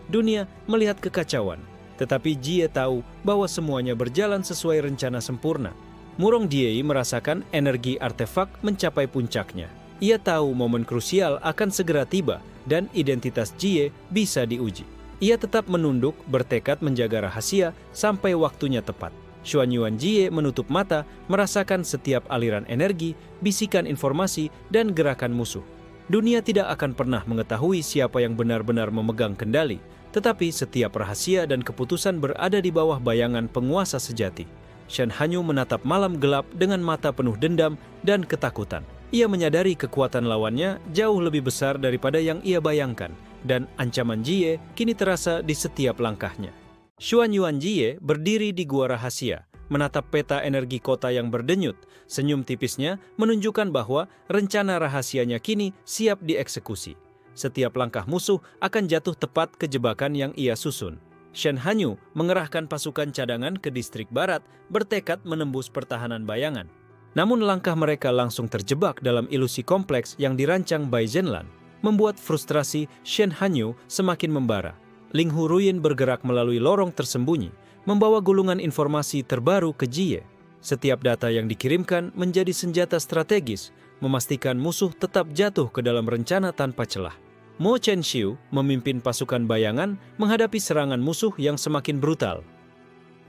Dunia melihat kekacauan, tetapi Jie tahu bahwa semuanya berjalan sesuai rencana sempurna. Murong Diei merasakan energi artefak mencapai puncaknya. Ia tahu momen krusial akan segera tiba dan identitas Jie bisa diuji. Ia tetap menunduk, bertekad menjaga rahasia sampai waktunya tepat. Xuanyuan Jie menutup mata, merasakan setiap aliran energi, bisikan informasi, dan gerakan musuh. Dunia tidak akan pernah mengetahui siapa yang benar-benar memegang kendali, tetapi setiap rahasia dan keputusan berada di bawah bayangan penguasa sejati. Shen Hanyu menatap malam gelap dengan mata penuh dendam dan ketakutan. Ia menyadari kekuatan lawannya jauh lebih besar daripada yang ia bayangkan, dan ancaman Jie kini terasa di setiap langkahnya. Xuanyuan Jie berdiri di gua rahasia, menatap peta energi kota yang berdenyut. Senyum tipisnya menunjukkan bahwa rencana rahasianya kini siap dieksekusi. Setiap langkah musuh akan jatuh tepat ke jebakan yang ia susun. Shen Hanyu mengerahkan pasukan cadangan ke distrik barat, bertekad menembus pertahanan bayangan. Namun langkah mereka langsung terjebak dalam ilusi kompleks yang dirancang Bei Zhenlan, membuat frustrasi Shen Hanyu semakin membara. Ling Huruyin bergerak melalui lorong tersembunyi, membawa gulungan informasi terbaru ke Jie. Setiap data yang dikirimkan menjadi senjata strategis, memastikan musuh tetap jatuh ke dalam rencana tanpa celah. Mo Chenxiu memimpin pasukan bayangan menghadapi serangan musuh yang semakin brutal.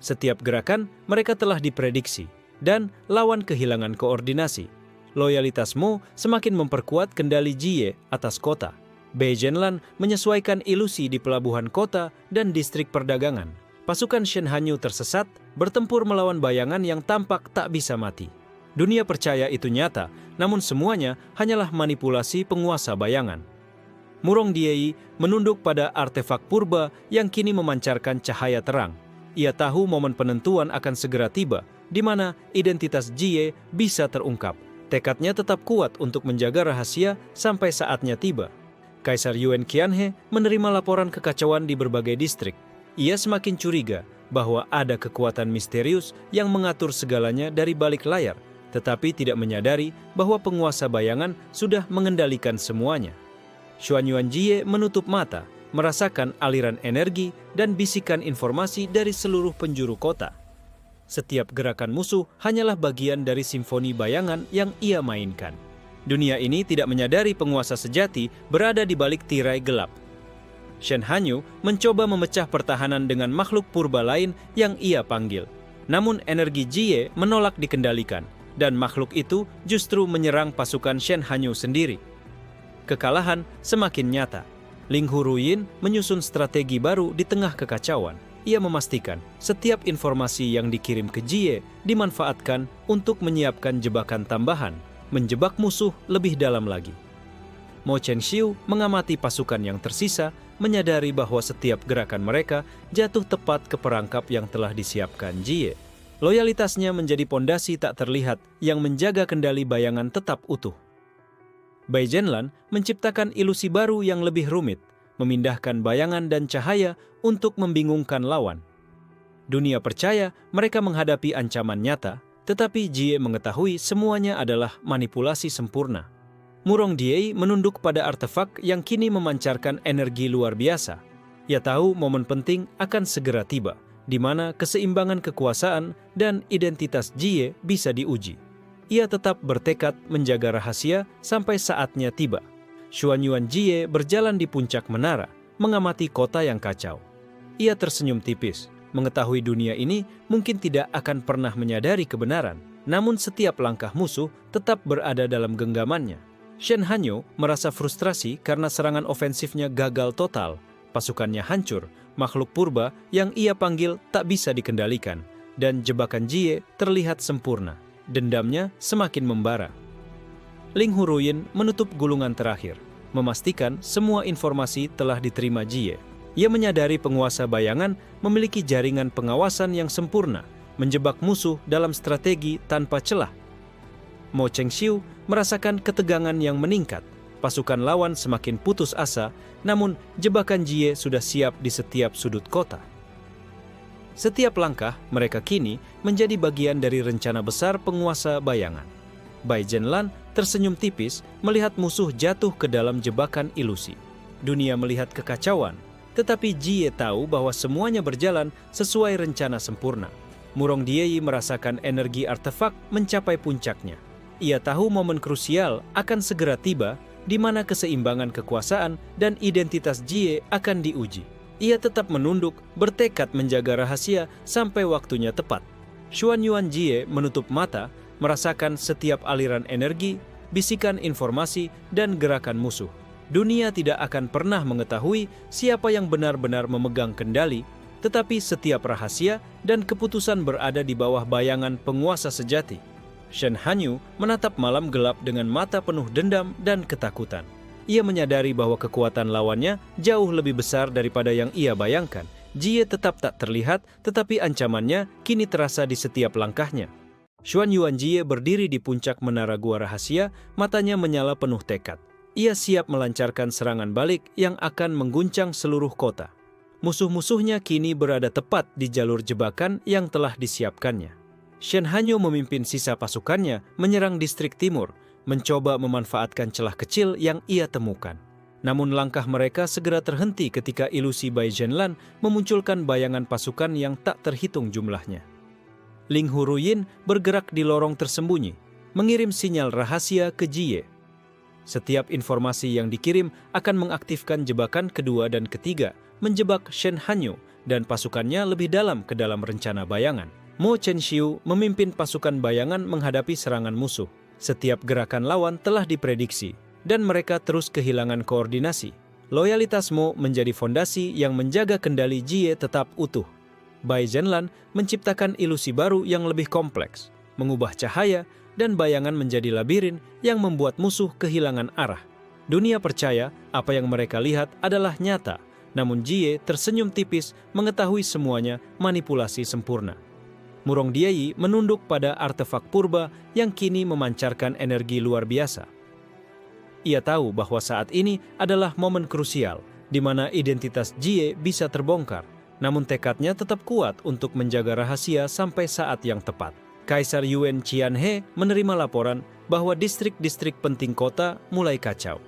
Setiap gerakan mereka telah diprediksi, dan lawan kehilangan koordinasi. Loyalitas Mo semakin memperkuat kendali Jie atas kota. Bei Zhenlan menyesuaikan ilusi di pelabuhan kota dan distrik perdagangan. Pasukan Shen Hanyu tersesat, bertempur melawan bayangan yang tampak tak bisa mati. Dunia percaya itu nyata, namun semuanya hanyalah manipulasi penguasa bayangan. Murong Diei menunduk pada artefak purba yang kini memancarkan cahaya terang. Ia tahu momen penentuan akan segera tiba, di mana identitas Jie bisa terungkap. Tekadnya tetap kuat untuk menjaga rahasia sampai saatnya tiba. Kaisar Yuan Qianhe menerima laporan kekacauan di berbagai distrik. Ia semakin curiga bahwa ada kekuatan misterius yang mengatur segalanya dari balik layar, tetapi tidak menyadari bahwa penguasa bayangan sudah mengendalikan semuanya. Xuanyuan Jie menutup mata, merasakan aliran energi dan bisikan informasi dari seluruh penjuru kota. Setiap gerakan musuh hanyalah bagian dari simfoni bayangan yang ia mainkan. Dunia ini tidak menyadari penguasa sejati berada di balik tirai gelap. Shen Hanyu mencoba memecah pertahanan dengan makhluk purba lain yang ia panggil. Namun energi Jie menolak dikendalikan, dan makhluk itu justru menyerang pasukan Shen Hanyu sendiri. Kekalahan semakin nyata. Ling Huruyin menyusun strategi baru di tengah kekacauan. Ia memastikan setiap informasi yang dikirim ke Jie dimanfaatkan untuk menyiapkan jebakan tambahan, menjebak musuh lebih dalam lagi. Mo Chenxiu mengamati pasukan yang tersisa, menyadari bahwa setiap gerakan mereka jatuh tepat ke perangkap yang telah disiapkan Jie. Loyalitasnya menjadi pondasi tak terlihat yang menjaga kendali bayangan tetap utuh. Bei Zhenlan menciptakan ilusi baru yang lebih rumit, memindahkan bayangan dan cahaya untuk membingungkan lawan. Dunia percaya mereka menghadapi ancaman nyata, tetapi Jie mengetahui semuanya adalah manipulasi sempurna. Murong Diei menunduk pada artefak yang kini memancarkan energi luar biasa. Ia tahu momen penting akan segera tiba, di mana keseimbangan kekuasaan dan identitas Jie bisa diuji. Ia tetap bertekad menjaga rahasia sampai saatnya tiba. Xuanyuan Jie berjalan di puncak menara, mengamati kota yang kacau. Ia tersenyum tipis, mengetahui dunia ini mungkin tidak akan pernah menyadari kebenaran, namun setiap langkah musuh tetap berada dalam genggamannya. Shen Hanyu merasa frustrasi karena serangan ofensifnya gagal total. Pasukannya hancur, makhluk purba yang ia panggil tak bisa dikendalikan, dan jebakan Jie terlihat sempurna. Dendamnya semakin membara. Ling Huruyin menutup gulungan terakhir, memastikan semua informasi telah diterima Jie. Ia menyadari penguasa bayangan memiliki jaringan pengawasan yang sempurna, menjebak musuh dalam strategi tanpa celah. Mo Chenxiu merasakan ketegangan yang meningkat. pasukan lawan semakin putus asa, namun jebakan Jie sudah siap di setiap sudut kota. Setiap langkah mereka kini menjadi bagian dari rencana besar penguasa bayangan. Bai Zhenlan tersenyum tipis melihat musuh jatuh ke dalam jebakan ilusi. Dunia melihat kekacauan, tetapi Jie tahu bahwa semuanya berjalan sesuai rencana sempurna. Murong Diei merasakan energi artefak mencapai puncaknya. Ia tahu momen krusial akan segera tiba di mana keseimbangan kekuasaan dan identitas Jie akan diuji. Ia tetap menunduk, bertekad menjaga rahasia sampai waktunya tepat. Xuan Yuan Jie menutup mata, merasakan setiap aliran energi, bisikan informasi, dan gerakan musuh. Dunia tidak akan pernah mengetahui siapa yang benar-benar memegang kendali, tetapi setiap rahasia dan keputusan berada di bawah bayangan penguasa sejati. Shen Hanyu menatap malam gelap dengan mata penuh dendam dan ketakutan. Ia menyadari bahwa kekuatan lawannya jauh lebih besar daripada yang ia bayangkan. Jie tetap tak terlihat, tetapi ancamannya kini terasa di setiap langkahnya. Xuan Yuan Jie berdiri di puncak menara gua rahasia, matanya menyala penuh tekad. Ia siap melancarkan serangan balik yang akan mengguncang seluruh kota. Musuh-musuhnya kini berada tepat di jalur jebakan yang telah disiapkannya. Shen Hanyu memimpin sisa pasukannya menyerang distrik timur, mencoba memanfaatkan celah kecil yang ia temukan. Namun langkah mereka segera terhenti ketika ilusi Bai Zhenlan memunculkan bayangan pasukan yang tak terhitung jumlahnya. Ling Huruyin bergerak di lorong tersembunyi, mengirim sinyal rahasia ke Jie. Setiap informasi yang dikirim akan mengaktifkan jebakan kedua dan ketiga, menjebak Shen Hanyu dan pasukannya lebih dalam ke dalam rencana bayangan. Mo Chenxiu memimpin pasukan bayangan menghadapi serangan musuh. Setiap gerakan lawan telah diprediksi, dan mereka terus kehilangan koordinasi. Loyalitas Mo menjadi fondasi yang menjaga kendali Jie tetap utuh. Bai Zhenlan menciptakan ilusi baru yang lebih kompleks, mengubah cahaya dan bayangan menjadi labirin yang membuat musuh kehilangan arah. Dunia percaya apa yang mereka lihat adalah nyata, namun Jie tersenyum tipis mengetahui semuanya manipulasi sempurna. Murong Diei menunduk pada artefak purba yang kini memancarkan energi luar biasa. Ia tahu bahwa saat ini adalah momen krusial di mana identitas Jie bisa terbongkar, namun tekadnya tetap kuat untuk menjaga rahasia sampai saat yang tepat. Kaisar Yuan Qianhe menerima laporan bahwa distrik-distrik penting kota mulai kacau.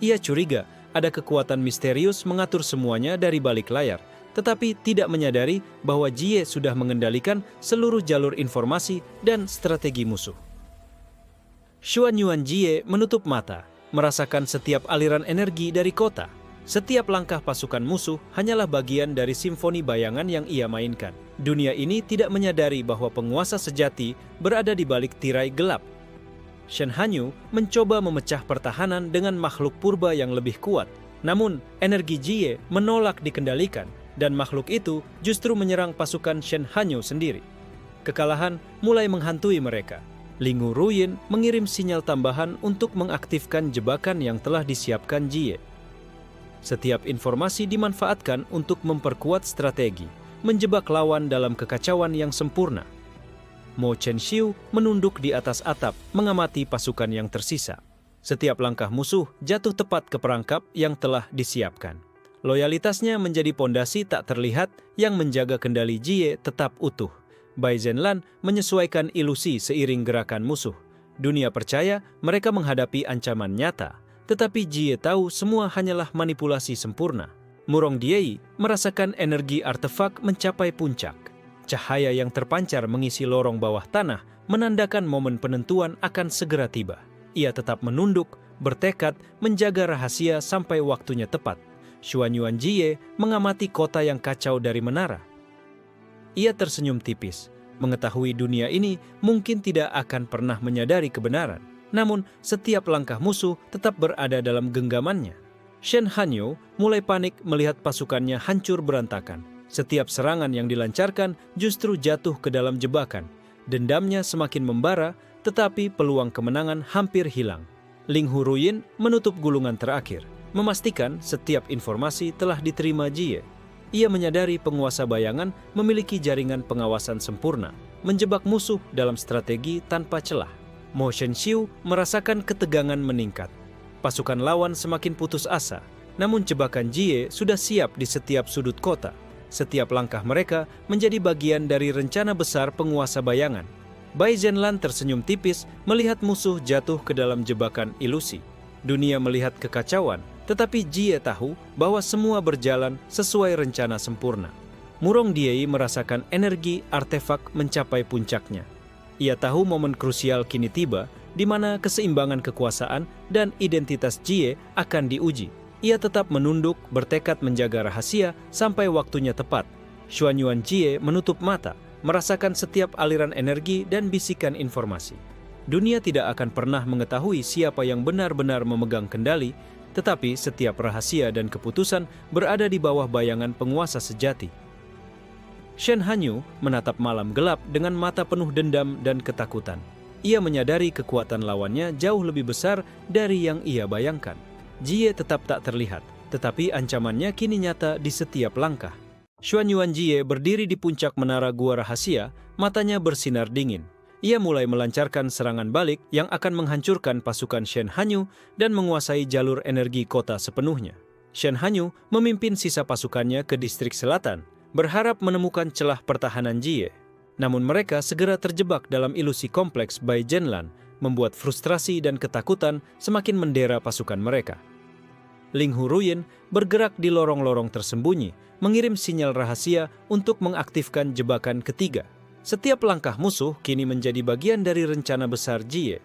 Ia curiga ada kekuatan misterius mengatur semuanya dari balik layar, tetapi tidak menyadari bahwa Jie sudah mengendalikan seluruh jalur informasi dan strategi musuh. Xuan Yuan Jie menutup mata, merasakan setiap aliran energi dari kota. Setiap langkah pasukan musuh hanyalah bagian dari simfoni bayangan yang ia mainkan. Dunia ini tidak menyadari bahwa penguasa sejati berada di balik tirai gelap. Shen Hanyu mencoba memecah pertahanan dengan makhluk purba yang lebih kuat. Namun, energi Jie menolak dikendalikan, dan makhluk itu justru menyerang pasukan Shen Hanyu sendiri. Kekalahan mulai menghantui mereka. Ling Huruyin mengirim sinyal tambahan untuk mengaktifkan jebakan yang telah disiapkan Jie. Setiap informasi dimanfaatkan untuk memperkuat strategi, menjebak lawan dalam kekacauan yang sempurna. Mo Chenxiu menunduk di atas atap, mengamati pasukan yang tersisa. Setiap langkah musuh jatuh tepat ke perangkap yang telah disiapkan. Loyalitasnya menjadi pondasi tak terlihat yang menjaga kendali Jie tetap utuh. Bai Zhenlan menyesuaikan ilusi seiring gerakan musuh. Dunia percaya mereka menghadapi ancaman nyata, tetapi Jie tahu semua hanyalah manipulasi sempurna. Murong Diei merasakan energi artefak mencapai puncak. Cahaya yang terpancar mengisi lorong bawah tanah menandakan momen penentuan akan segera tiba. Ia tetap menunduk, bertekad menjaga rahasia sampai waktunya tepat. Xuan Yuan Jie mengamati kota yang kacau dari menara. Ia tersenyum tipis, mengetahui dunia ini mungkin tidak akan pernah menyadari kebenaran. Namun, setiap langkah musuh tetap berada dalam genggamannya. Shen Hanyu mulai panik melihat pasukannya hancur berantakan. Setiap serangan yang dilancarkan justru jatuh ke dalam jebakan. Dendamnya semakin membara, tetapi peluang kemenangan hampir hilang. Ling Huruyin menutup gulungan terakhir, memastikan setiap informasi telah diterima Jie. Ia menyadari penguasa bayangan memiliki jaringan pengawasan sempurna, menjebak musuh dalam strategi tanpa celah. Mo Chenxiu merasakan ketegangan meningkat. Pasukan lawan semakin putus asa, namun jebakan Jie sudah siap di setiap sudut kota. Setiap langkah mereka menjadi bagian dari rencana besar penguasa bayangan. Bai Zhenlan tersenyum tipis melihat musuh jatuh ke dalam jebakan ilusi. Dunia melihat kekacauan, tetapi Jie tahu bahwa semua berjalan sesuai rencana sempurna. Murong Diei merasakan energi artefak mencapai puncaknya. Ia tahu momen krusial kini tiba, di mana keseimbangan kekuasaan dan identitas Jie akan diuji. Ia tetap menunduk, bertekad menjaga rahasia sampai waktunya tepat. Xuanyuan Jie menutup mata, merasakan setiap aliran energi dan bisikan informasi. Dunia tidak akan pernah mengetahui siapa yang benar-benar memegang kendali, tetapi setiap rahasia dan keputusan berada di bawah bayangan penguasa sejati. Shen Hanyu menatap malam gelap dengan mata penuh dendam dan ketakutan. Ia menyadari kekuatan lawannya jauh lebih besar dari yang ia bayangkan. Jie tetap tak terlihat, tetapi ancamannya kini nyata di setiap langkah. Xuanyuan Jie berdiri di puncak menara gua rahasia, matanya bersinar dingin. Ia mulai melancarkan serangan balik yang akan menghancurkan pasukan Shen Hanyu dan menguasai jalur energi kota sepenuhnya. Shen Hanyu memimpin sisa pasukannya ke distrik selatan, berharap menemukan celah pertahanan Jie. Namun mereka segera terjebak dalam ilusi kompleks Bai Zhenlan, membuat frustrasi dan ketakutan semakin mendera pasukan mereka. Ling Huruyin bergerak di lorong-lorong tersembunyi, mengirim sinyal rahasia untuk mengaktifkan jebakan ketiga. Setiap langkah musuh kini menjadi bagian dari rencana besar Jie.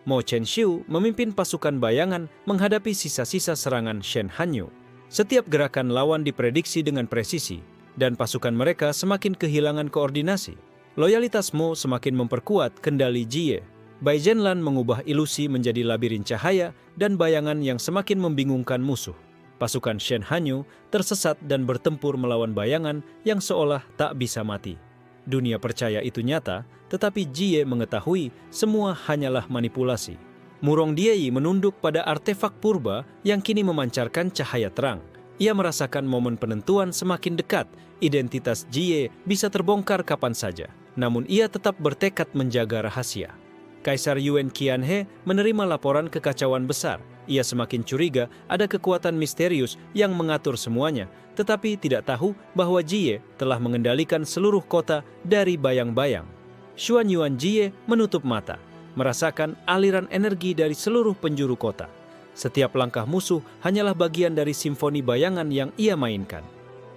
Mo Chenxiu memimpin pasukan bayangan menghadapi sisa-sisa serangan Shen Hanyu. Setiap gerakan lawan diprediksi dengan presisi, dan pasukan mereka semakin kehilangan koordinasi. Loyalitas Mo semakin memperkuat kendali Jie. Bai Zhenlan mengubah ilusi menjadi labirin cahaya dan bayangan yang semakin membingungkan musuh. Pasukan Shen Hanyu tersesat dan bertempur melawan bayangan yang seolah tak bisa mati. Dunia percaya itu nyata, tetapi Jie mengetahui semua hanyalah manipulasi. Murong Diei menunduk pada artefak purba yang kini memancarkan cahaya terang. Ia merasakan momen penentuan semakin dekat. Identitas Jie bisa terbongkar kapan saja, namun ia tetap bertekad menjaga rahasia. Kaisar Yuan Qianhe menerima laporan kekacauan besar. Ia semakin curiga ada kekuatan misterius yang mengatur semuanya, tetapi tidak tahu bahwa Jie telah mengendalikan seluruh kota dari bayang-bayang. Xuanyuan Jie menutup mata, merasakan aliran energi dari seluruh penjuru kota. Setiap langkah musuh hanyalah bagian dari simfoni bayangan yang ia mainkan.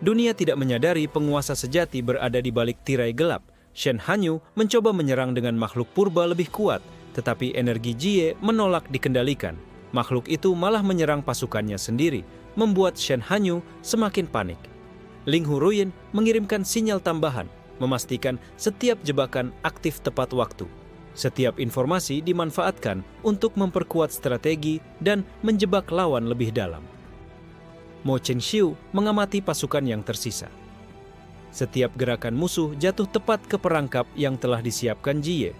Dunia tidak menyadari penguasa sejati berada di balik tirai gelap. Shen Hanyu mencoba menyerang dengan makhluk purba lebih kuat, tetapi energi Jie menolak dikendalikan. Makhluk itu malah menyerang pasukannya sendiri, membuat Shen Hanyu semakin panik. Ling Huruyin mengirimkan sinyal tambahan, memastikan setiap jebakan aktif tepat waktu. Setiap informasi dimanfaatkan untuk memperkuat strategi dan menjebak lawan lebih dalam. Mo Chenxiu mengamati pasukan yang tersisa. Setiap gerakan musuh jatuh tepat ke perangkap yang telah disiapkan Jie.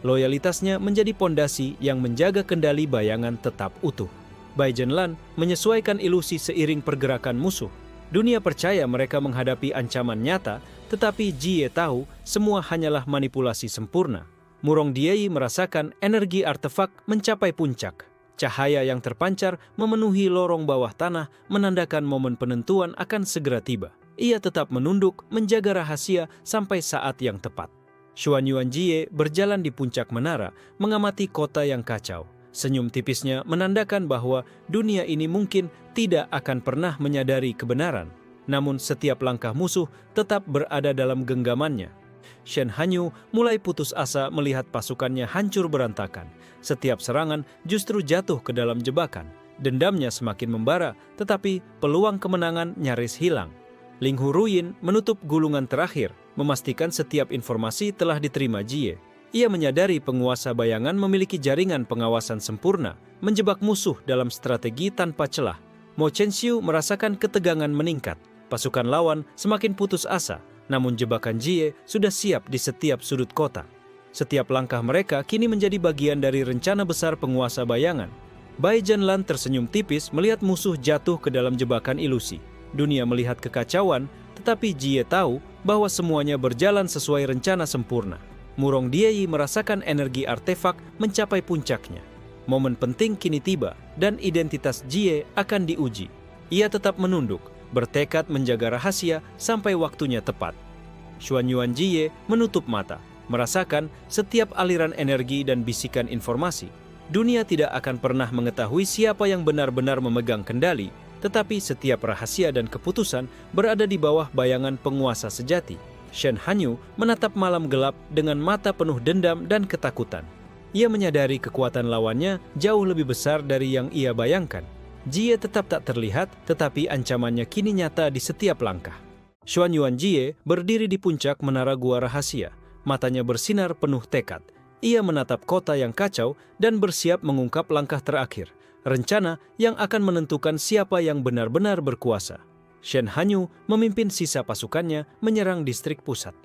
Loyalitasnya menjadi pondasi yang menjaga kendali bayangan tetap utuh. Bai Zhenlan menyesuaikan ilusi seiring pergerakan musuh. Dunia percaya mereka menghadapi ancaman nyata, tetapi Jie tahu semua hanyalah manipulasi sempurna. Murong Diei merasakan energi artefak mencapai puncak. Cahaya yang terpancar memenuhi lorong bawah tanah menandakan momen penentuan akan segera tiba. Ia tetap menunduk menjaga rahasia sampai saat yang tepat. Xuanyuan Jie berjalan di puncak menara, mengamati kota yang kacau. Senyum tipisnya menandakan bahwa dunia ini mungkin tidak akan pernah menyadari kebenaran. Namun setiap langkah musuh tetap berada dalam genggamannya. Shen Hanyu mulai putus asa melihat pasukannya hancur berantakan. Setiap serangan justru jatuh ke dalam jebakan. Dendamnya semakin membara, tetapi peluang kemenangan nyaris hilang. Ling Huruyin menutup gulungan terakhir, memastikan setiap informasi telah diterima Jie. Ia menyadari penguasa bayangan memiliki jaringan pengawasan sempurna, menjebak musuh dalam strategi tanpa celah. Mo Chenxiu merasakan ketegangan meningkat. Pasukan lawan semakin putus asa, namun jebakan Jie sudah siap di setiap sudut kota. Setiap langkah mereka kini menjadi bagian dari rencana besar penguasa bayangan. Bai Zhenlan tersenyum tipis melihat musuh jatuh ke dalam jebakan ilusi. Dunia melihat kekacauan, tetapi Jie tahu bahwa semuanya berjalan sesuai rencana sempurna. Murong Diei merasakan energi artefak mencapai puncaknya. Momen penting kini tiba dan identitas Jie akan diuji. Ia tetap menunduk, bertekad menjaga rahasia sampai waktunya tepat. Xuanyuan Jie menutup mata, merasakan setiap aliran energi dan bisikan informasi. Dunia tidak akan pernah mengetahui siapa yang benar-benar memegang kendali, tetapi setiap rahasia dan keputusan berada di bawah bayangan penguasa sejati. Shen Hanyu menatap malam gelap dengan mata penuh dendam dan ketakutan. Ia menyadari kekuatan lawannya jauh lebih besar dari yang ia bayangkan. Jie tetap tak terlihat, tetapi ancamannya kini nyata di setiap langkah. Xuanyuan Jie berdiri di puncak menara gua rahasia. Matanya bersinar penuh tekad. Ia menatap kota yang kacau dan bersiap mengungkap langkah terakhir. Rencana yang akan menentukan siapa yang benar-benar berkuasa. Shen Hanyu memimpin sisa pasukannya menyerang distrik pusat.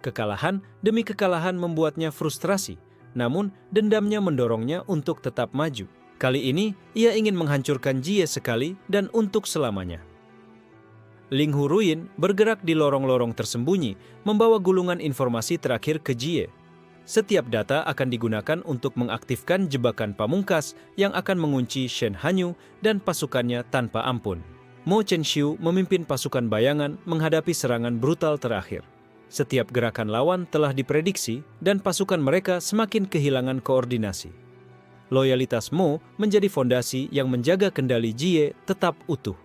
Kekalahan demi kekalahan membuatnya frustrasi. Namun, dendamnya mendorongnya untuk tetap maju. Kali ini, ia ingin menghancurkan Jie sekali dan untuk selamanya. Ling Hu Ruyin bergerak di lorong-lorong tersembunyi, membawa gulungan informasi terakhir ke Jie. Setiap data akan digunakan untuk mengaktifkan jebakan pamungkas yang akan mengunci Shen Hanyu dan pasukannya tanpa ampun. Mo Chenxiu memimpin pasukan bayangan menghadapi serangan brutal terakhir. Setiap gerakan lawan telah diprediksi dan pasukan mereka semakin kehilangan koordinasi. Loyalitas Mo menjadi fondasi yang menjaga kendali Jie tetap utuh.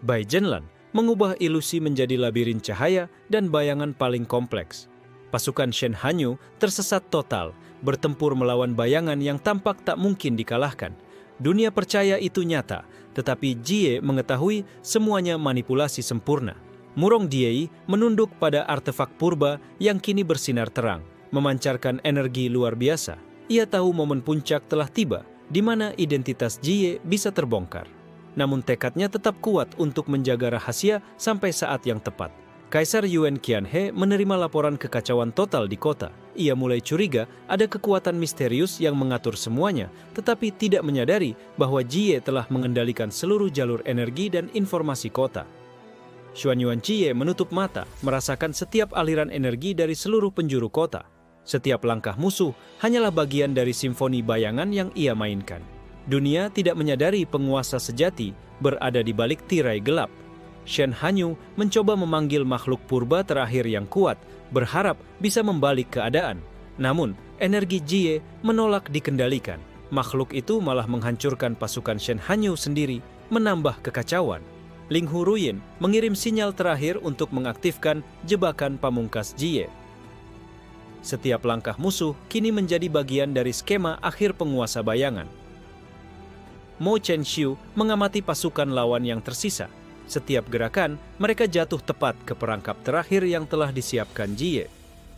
Bai Zhenlan mengubah ilusi menjadi labirin cahaya dan bayangan paling kompleks. Pasukan Shen Hanyu tersesat total, bertempur melawan bayangan yang tampak tak mungkin dikalahkan. Dunia percaya itu nyata, tetapi Jie mengetahui semuanya manipulasi sempurna. Murong Diei menunduk pada artefak purba yang kini bersinar terang, memancarkan energi luar biasa. Ia tahu momen puncak telah tiba, di mana identitas Jie bisa terbongkar. Namun tekadnya tetap kuat untuk menjaga rahasia sampai saat yang tepat. Kaisar Yuan Qianhe menerima laporan kekacauan total di kota. Ia mulai curiga ada kekuatan misterius yang mengatur semuanya, tetapi tidak menyadari bahwa Jie telah mengendalikan seluruh jalur energi dan informasi kota. Xuanyuan Jie menutup mata, merasakan setiap aliran energi dari seluruh penjuru kota. Setiap langkah musuh hanyalah bagian dari simfoni bayangan yang ia mainkan. Dunia tidak menyadari penguasa sejati berada di balik tirai gelap. Shen Hanyu mencoba memanggil makhluk purba terakhir yang kuat, berharap bisa membalik keadaan. Namun, energi Jie menolak dikendalikan. Makhluk itu malah menghancurkan pasukan Shen Hanyu sendiri, menambah kekacauan. Ling Hu Ruyin mengirim sinyal terakhir untuk mengaktifkan jebakan pamungkas Jie. Setiap langkah musuh kini menjadi bagian dari skema akhir penguasa bayangan. Mo Chenxiu mengamati pasukan lawan yang tersisa. Setiap gerakan, mereka jatuh tepat ke perangkap terakhir yang telah disiapkan Jie.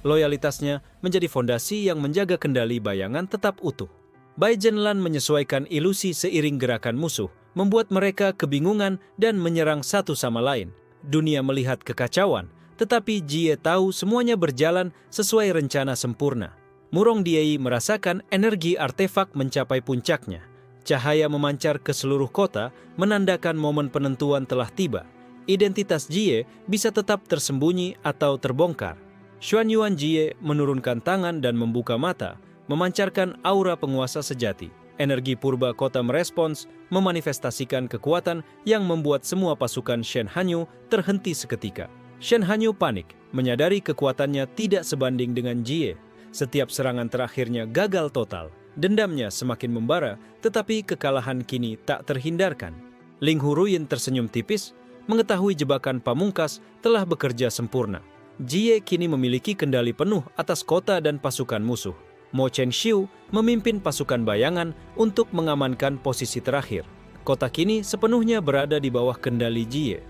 Loyalitasnya menjadi fondasi yang menjaga kendali bayangan tetap utuh. Bai Zhenlan menyesuaikan ilusi seiring gerakan musuh, membuat mereka kebingungan dan menyerang satu sama lain. Dunia melihat kekacauan, tetapi Jie tahu semuanya berjalan sesuai rencana sempurna. Murong Diei merasakan energi artefak mencapai puncaknya. Cahaya memancar ke seluruh kota, menandakan momen penentuan telah tiba. Identitas Jie bisa tetap tersembunyi atau terbongkar. Xuanyuan Jie menurunkan tangan dan membuka mata, memancarkan aura penguasa sejati. Energi purba kota merespons, memanifestasikan kekuatan yang membuat semua pasukan Shen Hanyu terhenti seketika. Shen Hanyu panik, menyadari kekuatannya tidak sebanding dengan Jie. Setiap serangan terakhirnya gagal total. Dendamnya semakin membara, tetapi kekalahan kini tak terhindarkan. Ling Hu Ruyin tersenyum tipis, mengetahui jebakan pamungkas telah bekerja sempurna. Jie kini memiliki kendali penuh atas kota dan pasukan musuh. Mo Chenxiu memimpin pasukan bayangan untuk mengamankan posisi terakhir. Kota kini sepenuhnya berada di bawah kendali Jie.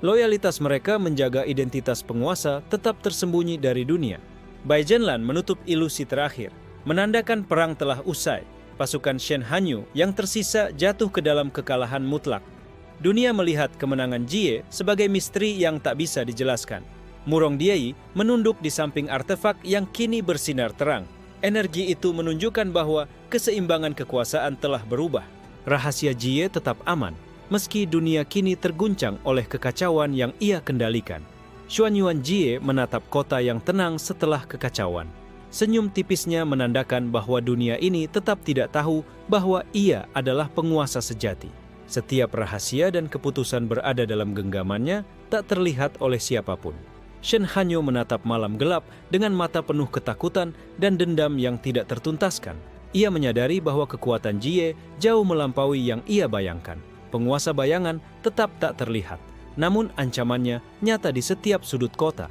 Loyalitas mereka menjaga identitas penguasa tetap tersembunyi dari dunia. Bai Zhenlan menutup ilusi terakhir, menandakan perang telah usai. Pasukan Shen Hanyu yang tersisa jatuh ke dalam kekalahan mutlak. Dunia melihat kemenangan Jie sebagai misteri yang tak bisa dijelaskan. Murong Diei menunduk di samping artefak yang kini bersinar terang. Energi itu menunjukkan bahwa keseimbangan kekuasaan telah berubah. Rahasia Jie tetap aman, meski dunia kini terguncang oleh kekacauan yang ia kendalikan. Xuanyuan Jie menatap kota yang tenang setelah kekacauan. Senyum tipisnya menandakan bahwa dunia ini tetap tidak tahu bahwa ia adalah penguasa sejati. Setiap rahasia dan keputusan berada dalam genggamannya, tak terlihat oleh siapapun. Shen Hanyo menatap malam gelap dengan mata penuh ketakutan dan dendam yang tidak tertuntaskan. Ia menyadari bahwa kekuatan Jie jauh melampaui yang ia bayangkan. Penguasa bayangan tetap tak terlihat, namun ancamannya nyata di setiap sudut kota.